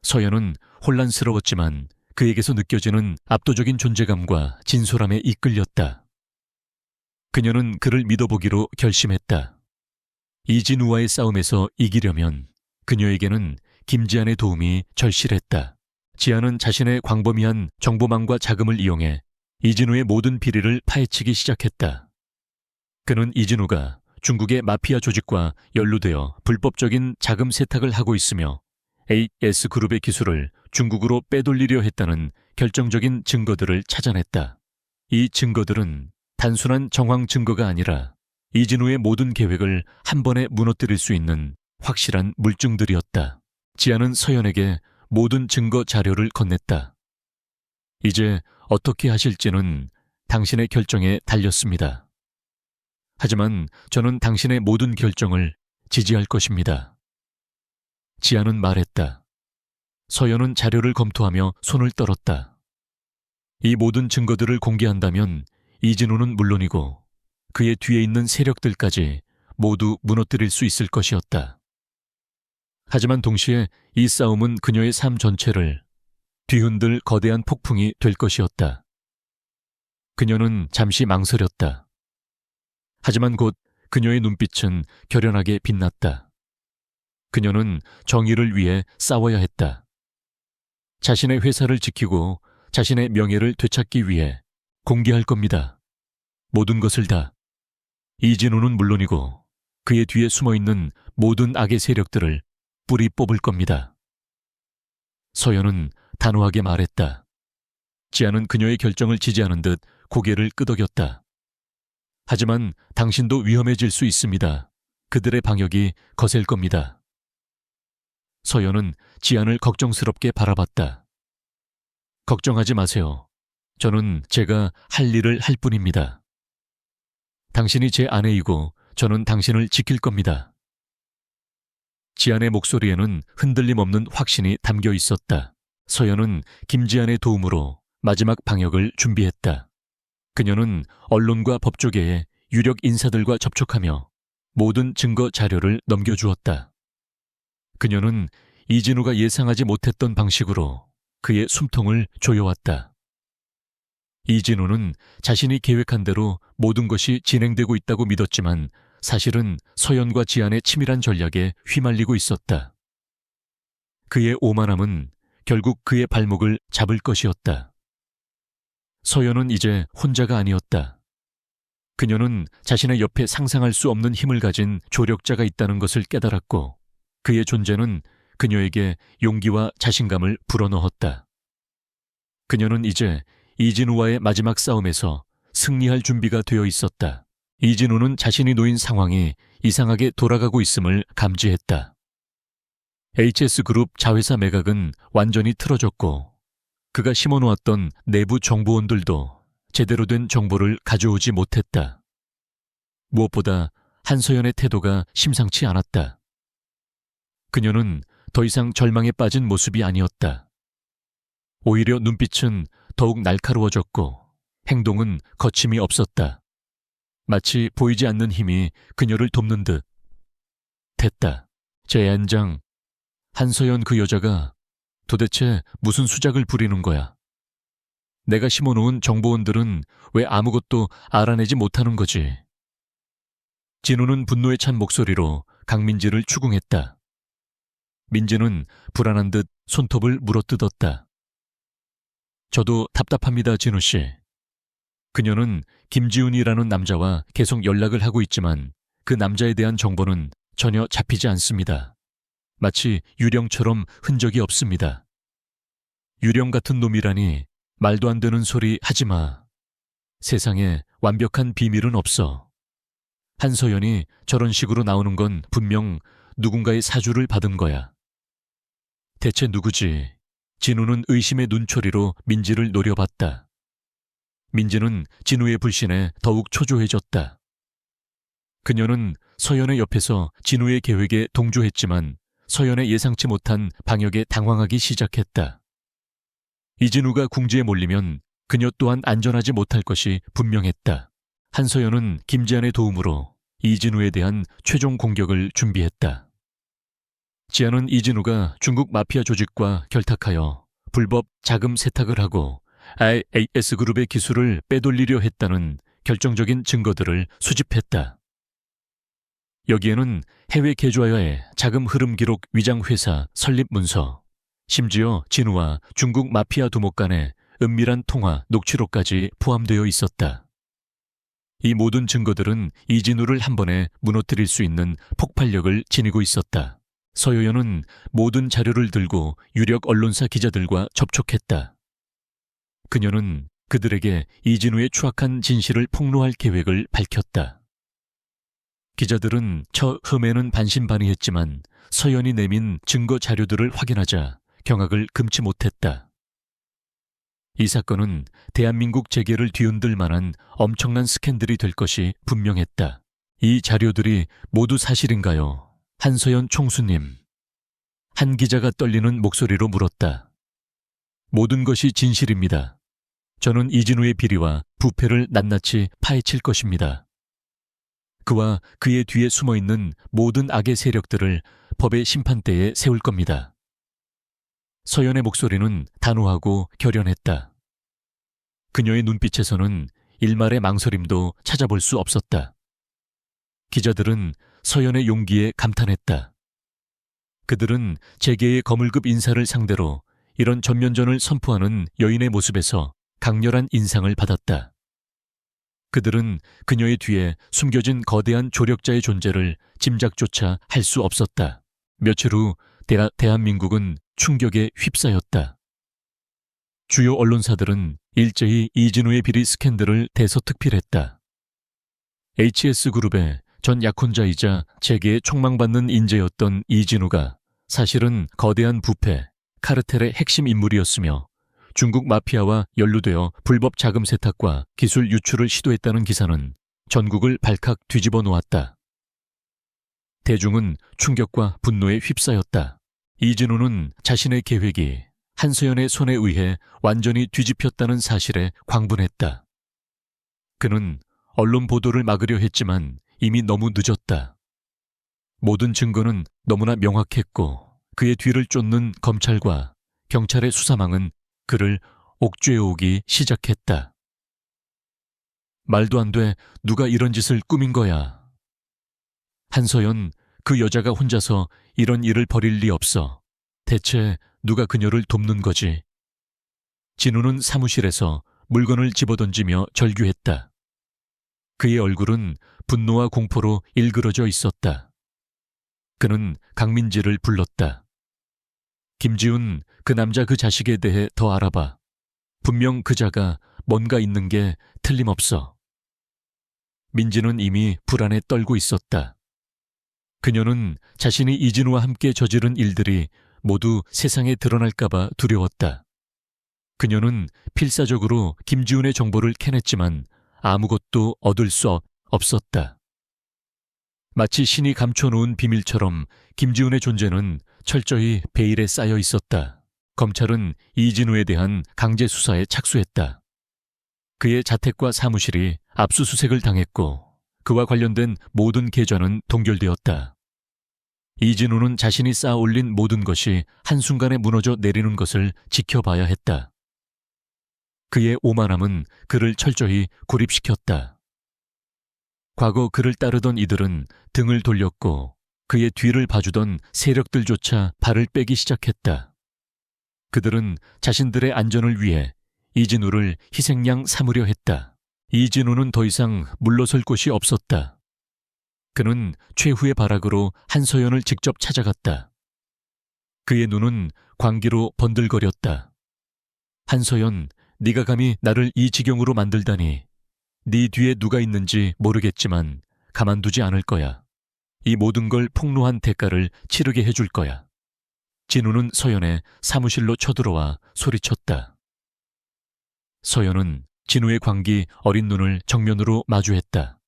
서연은 혼란스러웠지만 그에게서 느껴지는 압도적인 존재감과 진솔함에 이끌렸다. 그녀는 그를 믿어보기로 결심했다. 이진우와의 싸움에서 이기려면 그녀에게는 김지한의 도움이 절실했다. 지한은 자신의 광범위한 정보망과 자금을 이용해 이진우의 모든 비리를 파헤치기 시작했다. 그는 이진우가 중국의 마피아 조직과 연루되어 불법적인 자금 세탁을 하고 있으며 AS그룹의 기술을 중국으로 빼돌리려 했다는 결정적인 증거들을 찾아냈다. 이 증거들은 단순한 정황 증거가 아니라 이진우의 모든 계획을 한 번에 무너뜨릴 수 있는 확실한 물증들이었다. 지아는 서연에게 모든 증거 자료를 건넸다. 이제 어떻게 하실지는 당신의 결정에 달렸습니다. 하지만 저는 당신의 모든 결정을 지지할 것입니다. 지아는 말했다. 서연은 자료를 검토하며 손을 떨었다. 이 모든 증거들을 공개한다면 이진우는 물론이고 그의 뒤에 있는 세력들까지 모두 무너뜨릴 수 있을 것이었다. 하지만 동시에 이 싸움은 그녀의 삶 전체를 뒤흔들 거대한 폭풍이 될 것이었다. 그녀는 잠시 망설였다. 하지만 곧 그녀의 눈빛은 결연하게 빛났다. 그녀는 정의를 위해 싸워야 했다. 자신의 회사를 지키고 자신의 명예를 되찾기 위해 공개할 겁니다. 모든 것을 다. 이진우는 물론이고 그의 뒤에 숨어있는 모든 악의 세력들을 뿌리 뽑을 겁니다. 서연은 단호하게 말했다. 지아는 그녀의 결정을 지지하는 듯 고개를 끄덕였다. 하지만 당신도 위험해질 수 있습니다. 그들의 방역이 거셀 겁니다. 서연은 지안을 걱정스럽게 바라봤다. 걱정하지 마세요. 저는 제가 할 일을 할 뿐입니다. 당신이 제 아내이고 저는 당신을 지킬 겁니다. 지안의 목소리에는 흔들림 없는 확신이 담겨 있었다. 서연은 김지안의 도움으로 마지막 방역을 준비했다. 그녀는 언론과 법조계의 유력 인사들과 접촉하며 모든 증거 자료를 넘겨주었다. 그녀는 이진우가 예상하지 못했던 방식으로 그의 숨통을 조여왔다. 이진우는 자신이 계획한 대로 모든 것이 진행되고 있다고 믿었지만 사실은 서연과 지안의 치밀한 전략에 휘말리고 있었다. 그의 오만함은 결국 그의 발목을 잡을 것이었다. 서연은 이제 혼자가 아니었다. 그녀는 자신의 옆에 상상할 수 없는 힘을 가진 조력자가 있다는 것을 깨달았고 그의 존재는 그녀에게 용기와 자신감을 불어넣었다. 그녀는 이제 이진우와의 마지막 싸움에서 승리할 준비가 되어 있었다. 이진우는 자신이 놓인 상황이 이상하게 돌아가고 있음을 감지했다. HS그룹 자회사 매각은 완전히 틀어졌고 그가 심어놓았던 내부 정보원들도 제대로 된 정보를 가져오지 못했다. 무엇보다 한서연의 태도가 심상치 않았다. 그녀는 더 이상 절망에 빠진 모습이 아니었다. 오히려 눈빛은 더욱 날카로워졌고 행동은 거침이 없었다. 마치 보이지 않는 힘이 그녀를 돕는 듯. 됐다. 제안장, 한서연 그 여자가 도대체 무슨 수작을 부리는 거야? 내가 심어놓은 정보원들은 왜 아무것도 알아내지 못하는 거지? 진우는 분노에 찬 목소리로 강민지를 추궁했다. 민지는 불안한 듯 손톱을 물어뜯었다. 저도 답답합니다, 진우 씨. 그녀는 김지훈이라는 남자와 계속 연락을 하고 있지만 그 남자에 대한 정보는 전혀 잡히지 않습니다. 마치 유령처럼 흔적이 없습니다. 유령 같은 놈이라니 말도 안 되는 소리 하지 마. 세상에 완벽한 비밀은 없어. 한서연이 저런 식으로 나오는 건 분명 누군가의 사주를 받은 거야. 대체 누구지? 진우는 의심의 눈초리로 민지를 노려봤다. 민지는 진우의 불신에 더욱 초조해졌다. 그녀는 서연의 옆에서 진우의 계획에 동조했지만 서연의 예상치 못한 방역에 당황하기 시작했다. 이진우가 궁지에 몰리면 그녀 또한 안전하지 못할 것이 분명했다. 한서연은 김지안의 도움으로 이진우에 대한 최종 공격을 준비했다. 지안은 이진우가 중국 마피아 조직과 결탁하여 불법 자금 세탁을 하고 IAS그룹의 기술을 빼돌리려 했다는 결정적인 증거들을 수집했다. 여기에는 해외 계좌와의 자금 흐름 기록 위장 회사 설립 문서, 심지어 진우와 중국 마피아 두목 간의 은밀한 통화 녹취록까지 포함되어 있었다. 이 모든 증거들은 이진우를 한 번에 무너뜨릴 수 있는 폭발력을 지니고 있었다. 서효연은 모든 자료를 들고 유력 언론사 기자들과 접촉했다. 그녀는 그들에게 이진우의 추악한 진실을 폭로할 계획을 밝혔다. 기자들은 처음에는 반신반의했지만 서연이 내민 증거 자료들을 확인하자 경악을 금치 못했다. 이 사건은 대한민국 재계를 뒤흔들 만한 엄청난 스캔들이 될 것이 분명했다. 이 자료들이 모두 사실인가요? 한서연 총수님. 한 기자가 떨리는 목소리로 물었다. 모든 것이 진실입니다. 저는 이진우의 비리와 부패를 낱낱이 파헤칠 것입니다. 그와 그의 뒤에 숨어있는 모든 악의 세력들을 법의 심판대에 세울 겁니다. 서연의 목소리는 단호하고 결연했다. 그녀의 눈빛에서는 일말의 망설임도 찾아볼 수 없었다. 기자들은 서연의 용기에 감탄했다. 그들은 재계의 거물급 인사를 상대로 이런 전면전을 선포하는 여인의 모습에서 강렬한 인상을 받았다. 그들은 그녀의 뒤에 숨겨진 거대한 조력자의 존재를 짐작조차 할 수 없었다. 며칠 후 대한민국은 충격에 휩싸였다. 주요 언론사들은 일제히 이진우의 비리 스캔들을 대서특필했다. HS그룹의 전 약혼자이자 재계에 촉망받는 인재였던 이진우가 사실은 거대한 부패, 카르텔의 핵심 인물이었으며 중국 마피아와 연루되어 불법 자금 세탁과 기술 유출을 시도했다는 기사는 전국을 발칵 뒤집어 놓았다. 대중은 충격과 분노에 휩싸였다. 이진우는 자신의 계획이 한서연의 손에 의해 완전히 뒤집혔다는 사실에 광분했다. 그는 언론 보도를 막으려 했지만 이미 너무 늦었다. 모든 증거는 너무나 명확했고 그의 뒤를 쫓는 검찰과 경찰의 수사망은 그를 옥죄어오기 시작했다. 말도 안 돼. 누가 이런 짓을 꾸민 거야. 한서연, 그 여자가 혼자서 이런 일을 벌일 리 없어. 대체 누가 그녀를 돕는 거지? 진우는 사무실에서 물건을 집어던지며 절규했다. 그의 얼굴은 분노와 공포로 일그러져 있었다. 그는 강민지를 불렀다. 김지훈, 그 남자 그 자식에 대해 더 알아봐. 분명 그자가 뭔가 있는 게 틀림없어. 민지는 이미 불안에 떨고 있었다. 그녀는 자신이 이진우와 함께 저지른 일들이 모두 세상에 드러날까봐 두려웠다. 그녀는 필사적으로 김지훈의 정보를 캐냈지만 아무것도 얻을 수 없었다. 마치 신이 감춰놓은 비밀처럼 김지훈의 존재는 철저히 베일에 쌓여 있었다. 검찰은 이진우에 대한 강제 수사에 착수했다. 그의 자택과 사무실이 압수수색을 당했고 그와 관련된 모든 계좌는 동결되었다. 이진우는 자신이 쌓아 올린 모든 것이 한순간에 무너져 내리는 것을 지켜봐야 했다. 그의 오만함은 그를 철저히 고립시켰다. 과거 그를 따르던 이들은 등을 돌렸고 그의 뒤를 봐주던 세력들조차 발을 빼기 시작했다. 그들은 자신들의 안전을 위해 이진우를 희생양 삼으려 했다. 이진우는 더 이상 물러설 곳이 없었다. 그는 최후의 발악으로 한서연을 직접 찾아갔다. 그의 눈은 광기로 번들거렸다. 한서연, 네가 감히 나를 이 지경으로 만들다니. 네 뒤에 누가 있는지 모르겠지만 가만두지 않을 거야. 이 모든 걸 폭로한 대가를 치르게 해줄 거야. 진우는 서연의 사무실로 쳐들어와 소리쳤다. 서연은 진우의 광기 어린 눈을 정면으로 마주했다.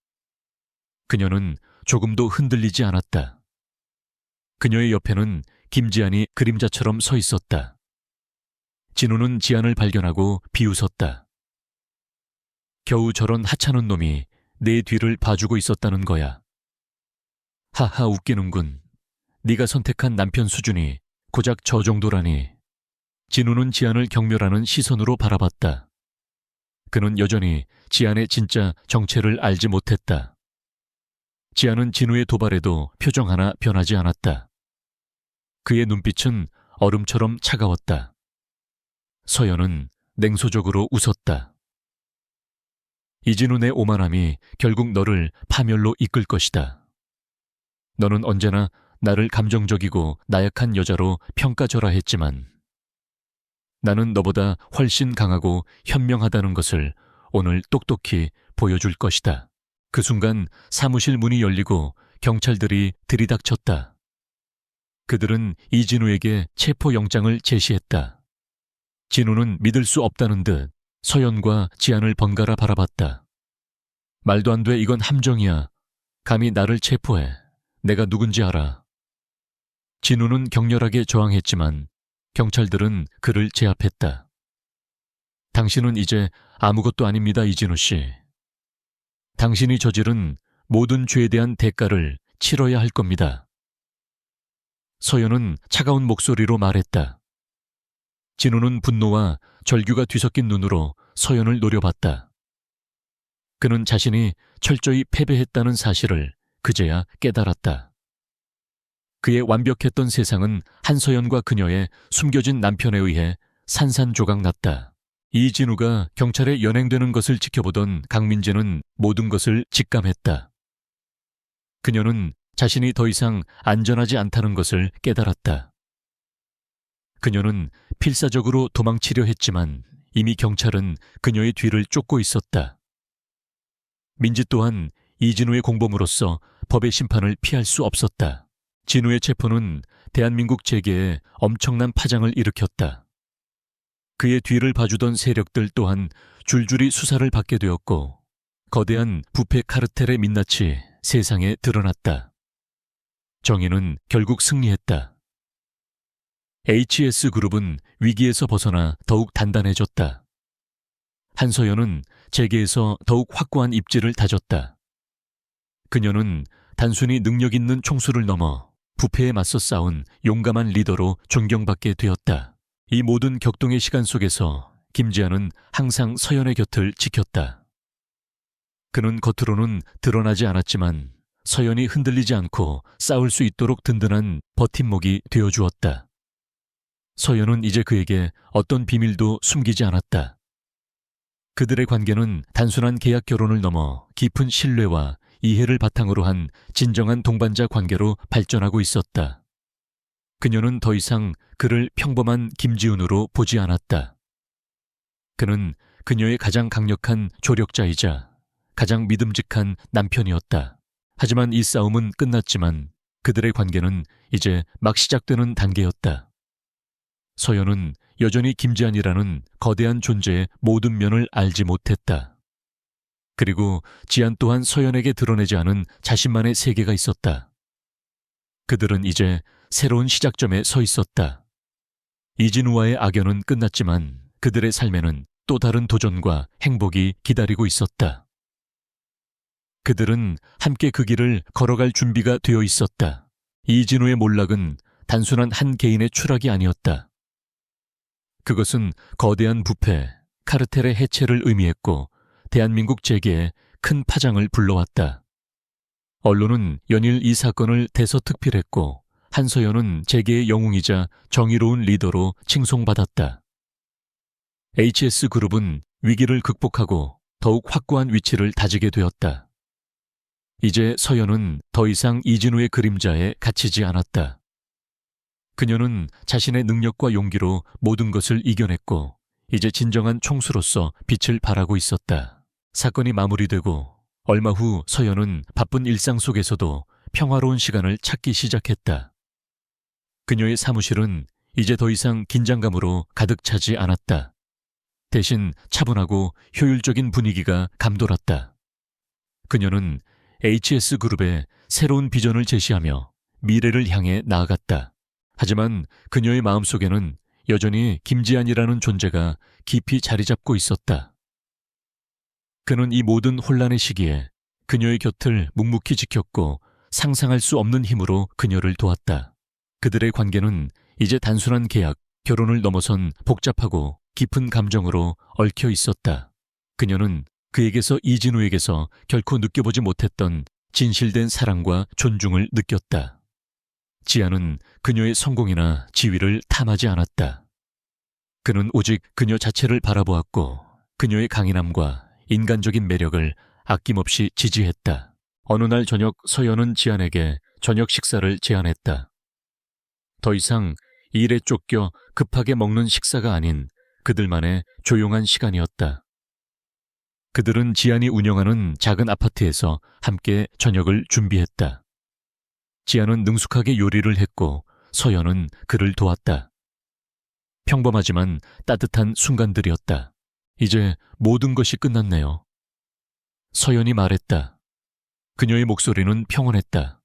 그녀는 조금도 흔들리지 않았다. 그녀의 옆에는 김지안이 그림자처럼 서 있었다. 진우는 지안을 발견하고 비웃었다. 겨우 저런 하찮은 놈이 내 뒤를 봐주고 있었다는 거야. 하하, 웃기는군. 네가 선택한 남편 수준이 고작 저 정도라니. 진우는 지안을 경멸하는 시선으로 바라봤다. 그는 여전히 지안의 진짜 정체를 알지 못했다. 지안은 진우의 도발에도 표정 하나 변하지 않았다. 그의 눈빛은 얼음처럼 차가웠다. 서연은 냉소적으로 웃었다. 이진우, 내 오만함이 결국 너를 파멸로 이끌 것이다. 너는 언제나 나를 감정적이고 나약한 여자로 평가절하했지만 나는 너보다 훨씬 강하고 현명하다는 것을 오늘 똑똑히 보여줄 것이다. 그 순간 사무실 문이 열리고 경찰들이 들이닥쳤다. 그들은 이진우에게 체포영장을 제시했다. 진우는 믿을 수 없다는 듯 서연과 지안을 번갈아 바라봤다. 말도 안 돼, 이건 함정이야. 감히 나를 체포해. 내가 누군지 알아. 진우는 격렬하게 저항했지만 경찰들은 그를 제압했다. 당신은 이제 아무것도 아닙니다, 이진우 씨. 당신이 저지른 모든 죄에 대한 대가를 치러야 할 겁니다. 서연은 차가운 목소리로 말했다. 진우는 분노와 절규가 뒤섞인 눈으로 서연을 노려봤다. 그는 자신이 철저히 패배했다는 사실을 그제야 깨달았다. 그의 완벽했던 세상은 한서연과 그녀의 숨겨진 남편에 의해 산산조각 났다. 이진우가 경찰에 연행되는 것을 지켜보던 강민재는 모든 것을 직감했다. 그녀는 자신이 더 이상 안전하지 않다는 것을 깨달았다. 그녀는 필사적으로 도망치려 했지만 이미 경찰은 그녀의 뒤를 쫓고 있었다. 민지 또한 이진우의 공범으로서 법의 심판을 피할 수 없었다. 진우의 체포는 대한민국 재계에 엄청난 파장을 일으켰다. 그의 뒤를 봐주던 세력들 또한 줄줄이 수사를 받게 되었고 거대한 부패 카르텔의 민낯이 세상에 드러났다. 정의는 결국 승리했다. HS그룹은 위기에서 벗어나 더욱 단단해졌다. 한서연은 재계에서 더욱 확고한 입지를 다졌다. 그녀는 단순히 능력 있는 총수를 넘어 부패에 맞서 싸운 용감한 리더로 존경받게 되었다. 이 모든 격동의 시간 속에서 김지아는 항상 서연의 곁을 지켰다. 그는 겉으로는 드러나지 않았지만 서연이 흔들리지 않고 싸울 수 있도록 든든한 버팀목이 되어주었다. 서연은 이제 그에게 어떤 비밀도 숨기지 않았다. 그들의 관계는 단순한 계약 결혼을 넘어 깊은 신뢰와 이해를 바탕으로 한 진정한 동반자 관계로 발전하고 있었다. 그녀는 더 이상 그를 평범한 김지훈으로 보지 않았다. 그는 그녀의 가장 강력한 조력자이자 가장 믿음직한 남편이었다. 하지만 이 싸움은 끝났지만 그들의 관계는 이제 막 시작되는 단계였다. 서연은 여전히 김지한이라는 거대한 존재의 모든 면을 알지 못했다. 그리고 지한 또한 서연에게 드러내지 않은 자신만의 세계가 있었다. 그들은 이제 새로운 시작점에 서 있었다. 이진우와의 악연은 끝났지만 그들의 삶에는 또 다른 도전과 행복이 기다리고 있었다. 그들은 함께 그 길을 걸어갈 준비가 되어 있었다. 이진우의 몰락은 단순한 한 개인의 추락이 아니었다. 그것은 거대한 부패, 카르텔의 해체를 의미했고 대한민국 재계에 큰 파장을 불러왔다. 언론은 연일 이 사건을 대서특필했고 한서연은 재계의 영웅이자 정의로운 리더로 칭송받았다. HS그룹은 위기를 극복하고 더욱 확고한 위치를 다지게 되었다. 이제 서연은 더 이상 이진우의 그림자에 갇히지 않았다. 그녀는 자신의 능력과 용기로 모든 것을 이겨냈고 이제 진정한 총수로서 빛을 발하고 있었다. 사건이 마무리되고 얼마 후 서연은 바쁜 일상 속에서도 평화로운 시간을 찾기 시작했다. 그녀의 사무실은 이제 더 이상 긴장감으로 가득 차지 않았다. 대신 차분하고 효율적인 분위기가 감돌았다. 그녀는 HS그룹에 새로운 비전을 제시하며 미래를 향해 나아갔다. 하지만 그녀의 마음속에는 여전히 김지한이라는 존재가 깊이 자리 잡고 있었다. 그는 이 모든 혼란의 시기에 그녀의 곁을 묵묵히 지켰고 상상할 수 없는 힘으로 그녀를 도왔다. 그들의 관계는 이제 단순한 계약, 결혼을 넘어선 복잡하고 깊은 감정으로 얽혀 있었다. 그녀는 그에게서 이진우에게서 결코 느껴보지 못했던 진실된 사랑과 존중을 느꼈다. 지아는 그녀의 성공이나 지위를 탐하지 않았다. 그는 오직 그녀 자체를 바라보았고 그녀의 강인함과 인간적인 매력을 아낌없이 지지했다. 어느 날 저녁 서연은 지안에게 저녁 식사를 제안했다. 더 이상 일에 쫓겨 급하게 먹는 식사가 아닌 그들만의 조용한 시간이었다. 그들은 지안이 운영하는 작은 아파트에서 함께 저녁을 준비했다. 지안은 능숙하게 요리를 했고 서연은 그를 도왔다. 평범하지만 따뜻한 순간들이었다. 이제 모든 것이 끝났네요. 서연이 말했다. 그녀의 목소리는 평온했다.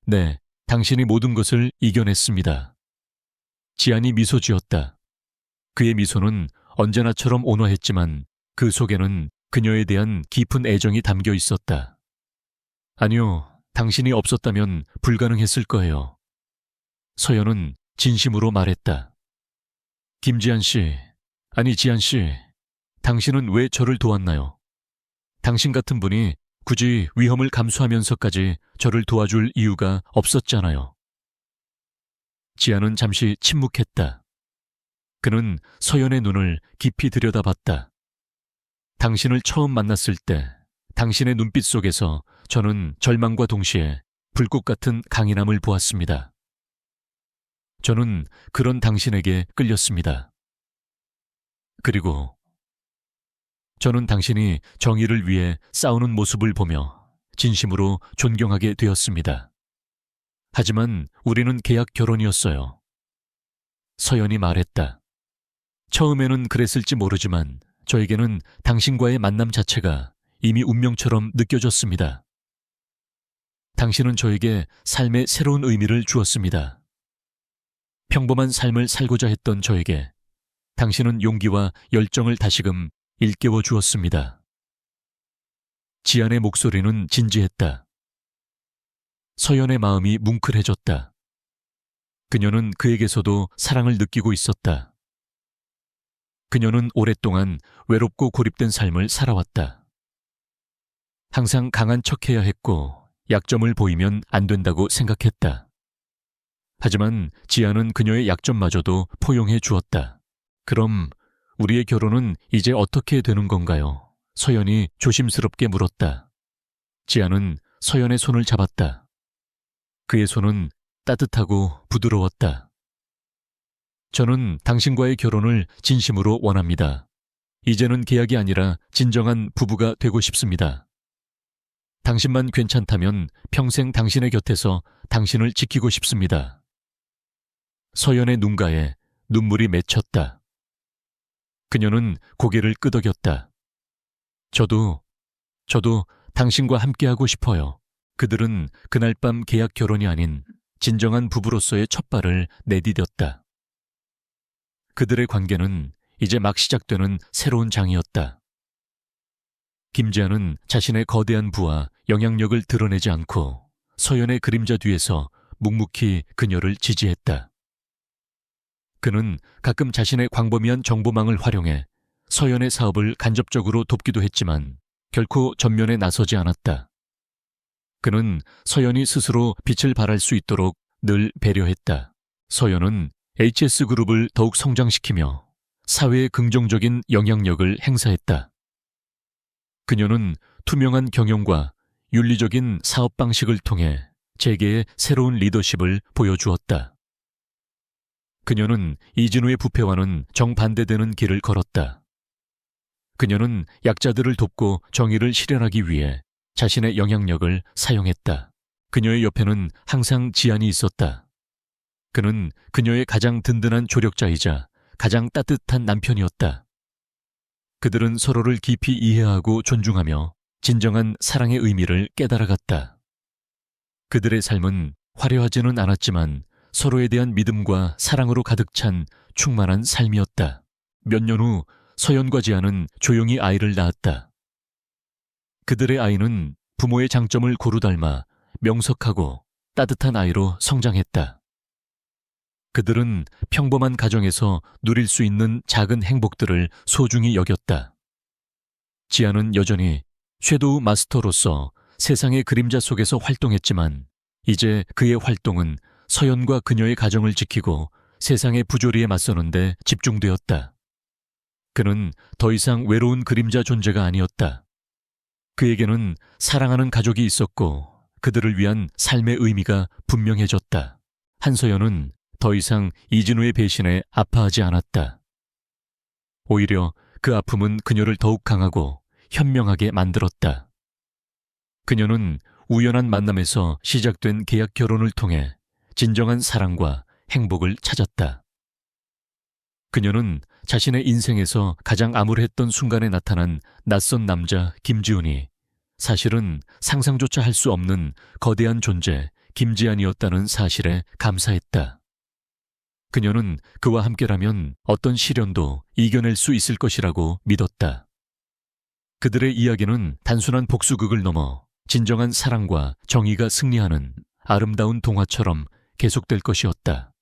네, 당신이 모든 것을 이겨냈습니다. 지안이 미소 지었다. 그의 미소는 언제나처럼 온화했지만 그 속에는 그녀에 대한 깊은 애정이 담겨 있었다. 아니요, 당신이 없었다면 불가능했을 거예요. 서연은 진심으로 말했다. 김지한 씨, 아니 지한 씨, 당신은 왜 저를 도왔나요? 당신 같은 분이 굳이 위험을 감수하면서까지 저를 도와줄 이유가 없었잖아요. 지안은 잠시 침묵했다. 그는 서연의 눈을 깊이 들여다봤다. 당신을 처음 만났을 때 당신의 눈빛 속에서 저는 절망과 동시에 불꽃 같은 강인함을 보았습니다. 저는 그런 당신에게 끌렸습니다. 그리고 저는 당신이 정의를 위해 싸우는 모습을 보며 진심으로 존경하게 되었습니다. 하지만 우리는 계약 결혼이었어요. 서연이 말했다. 처음에는 그랬을지 모르지만 저에게는 당신과의 만남 자체가 이미 운명처럼 느껴졌습니다. 당신은 저에게 삶의 새로운 의미를 주었습니다. 평범한 삶을 살고자 했던 저에게 당신은 용기와 열정을 다시금 일깨워 주었습니다. 지안의 목소리는 진지했다. 서연의 마음이 뭉클해졌다. 그녀는 그에게서도 사랑을 느끼고 있었다. 그녀는 오랫동안 외롭고 고립된 삶을 살아왔다. 항상 강한 척해야 했고 약점을 보이면 안 된다고 생각했다. 하지만 지아는 그녀의 약점마저도 포용해 주었다. 그럼 우리의 결혼은 이제 어떻게 되는 건가요? 서연이 조심스럽게 물었다. 지아는 서연의 손을 잡았다. 그의 손은 따뜻하고 부드러웠다. 저는 당신과의 결혼을 진심으로 원합니다. 이제는 계약이 아니라 진정한 부부가 되고 싶습니다. 당신만 괜찮다면 평생 당신의 곁에서 당신을 지키고 싶습니다. 서연의 눈가에 눈물이 맺혔다. 그녀는 고개를 끄덕였다. 저도 당신과 함께하고 싶어요. 그들은 그날 밤 계약 결혼이 아닌 진정한 부부로서의 첫 발을 내디뎠다. 그들의 관계는 이제 막 시작되는 새로운 장이었다. 김지아는 자신의 거대한 부와 영향력을 드러내지 않고 서연의 그림자 뒤에서 묵묵히 그녀를 지지했다. 그는 가끔 자신의 광범위한 정보망을 활용해 서연의 사업을 간접적으로 돕기도 했지만 결코 전면에 나서지 않았다. 그는 서연이 스스로 빛을 발할 수 있도록 늘 배려했다. 서연은 HS그룹을 더욱 성장시키며 사회에 긍정적인 영향력을 행사했다. 그녀는 투명한 경영과 윤리적인 사업 방식을 통해 재계의 새로운 리더십을 보여주었다. 그녀는 이진우의 부패와는 정반대되는 길을 걸었다. 그녀는 약자들을 돕고 정의를 실현하기 위해 자신의 영향력을 사용했다. 그녀의 옆에는 항상 지안이 있었다. 그는 그녀의 가장 든든한 조력자이자 가장 따뜻한 남편이었다. 그들은 서로를 깊이 이해하고 존중하며 진정한 사랑의 의미를 깨달아갔다. 그들의 삶은 화려하지는 않았지만 서로에 대한 믿음과 사랑으로 가득 찬 충만한 삶이었다. 몇 년 후 서연과 지아는 조용히 아이를 낳았다. 그들의 아이는 부모의 장점을 고루 닮아 명석하고 따뜻한 아이로 성장했다. 그들은 평범한 가정에서 누릴 수 있는 작은 행복들을 소중히 여겼다. 지아는 여전히 섀도우 마스터로서 세상의 그림자 속에서 활동했지만 이제 그의 활동은 서연과 그녀의 가정을 지키고 세상의 부조리에 맞서는 데 집중되었다. 그는 더 이상 외로운 그림자 존재가 아니었다. 그에게는 사랑하는 가족이 있었고 그들을 위한 삶의 의미가 분명해졌다. 한서연은 더 이상 이진우의 배신에 아파하지 않았다. 오히려 그 아픔은 그녀를 더욱 강하고 현명하게 만들었다. 그녀는 우연한 만남에서 시작된 계약 결혼을 통해 진정한 사랑과 행복을 찾았다. 그녀는 자신의 인생에서 가장 암울했던 순간에 나타난 낯선 남자 김지훈이 사실은 상상조차 할 수 없는 거대한 존재 김지안이었다는 사실에 감사했다. 그녀는 그와 함께라면 어떤 시련도 이겨낼 수 있을 것이라고 믿었다. 그들의 이야기는 단순한 복수극을 넘어 진정한 사랑과 정의가 승리하는 아름다운 동화처럼 계속될 것이었다.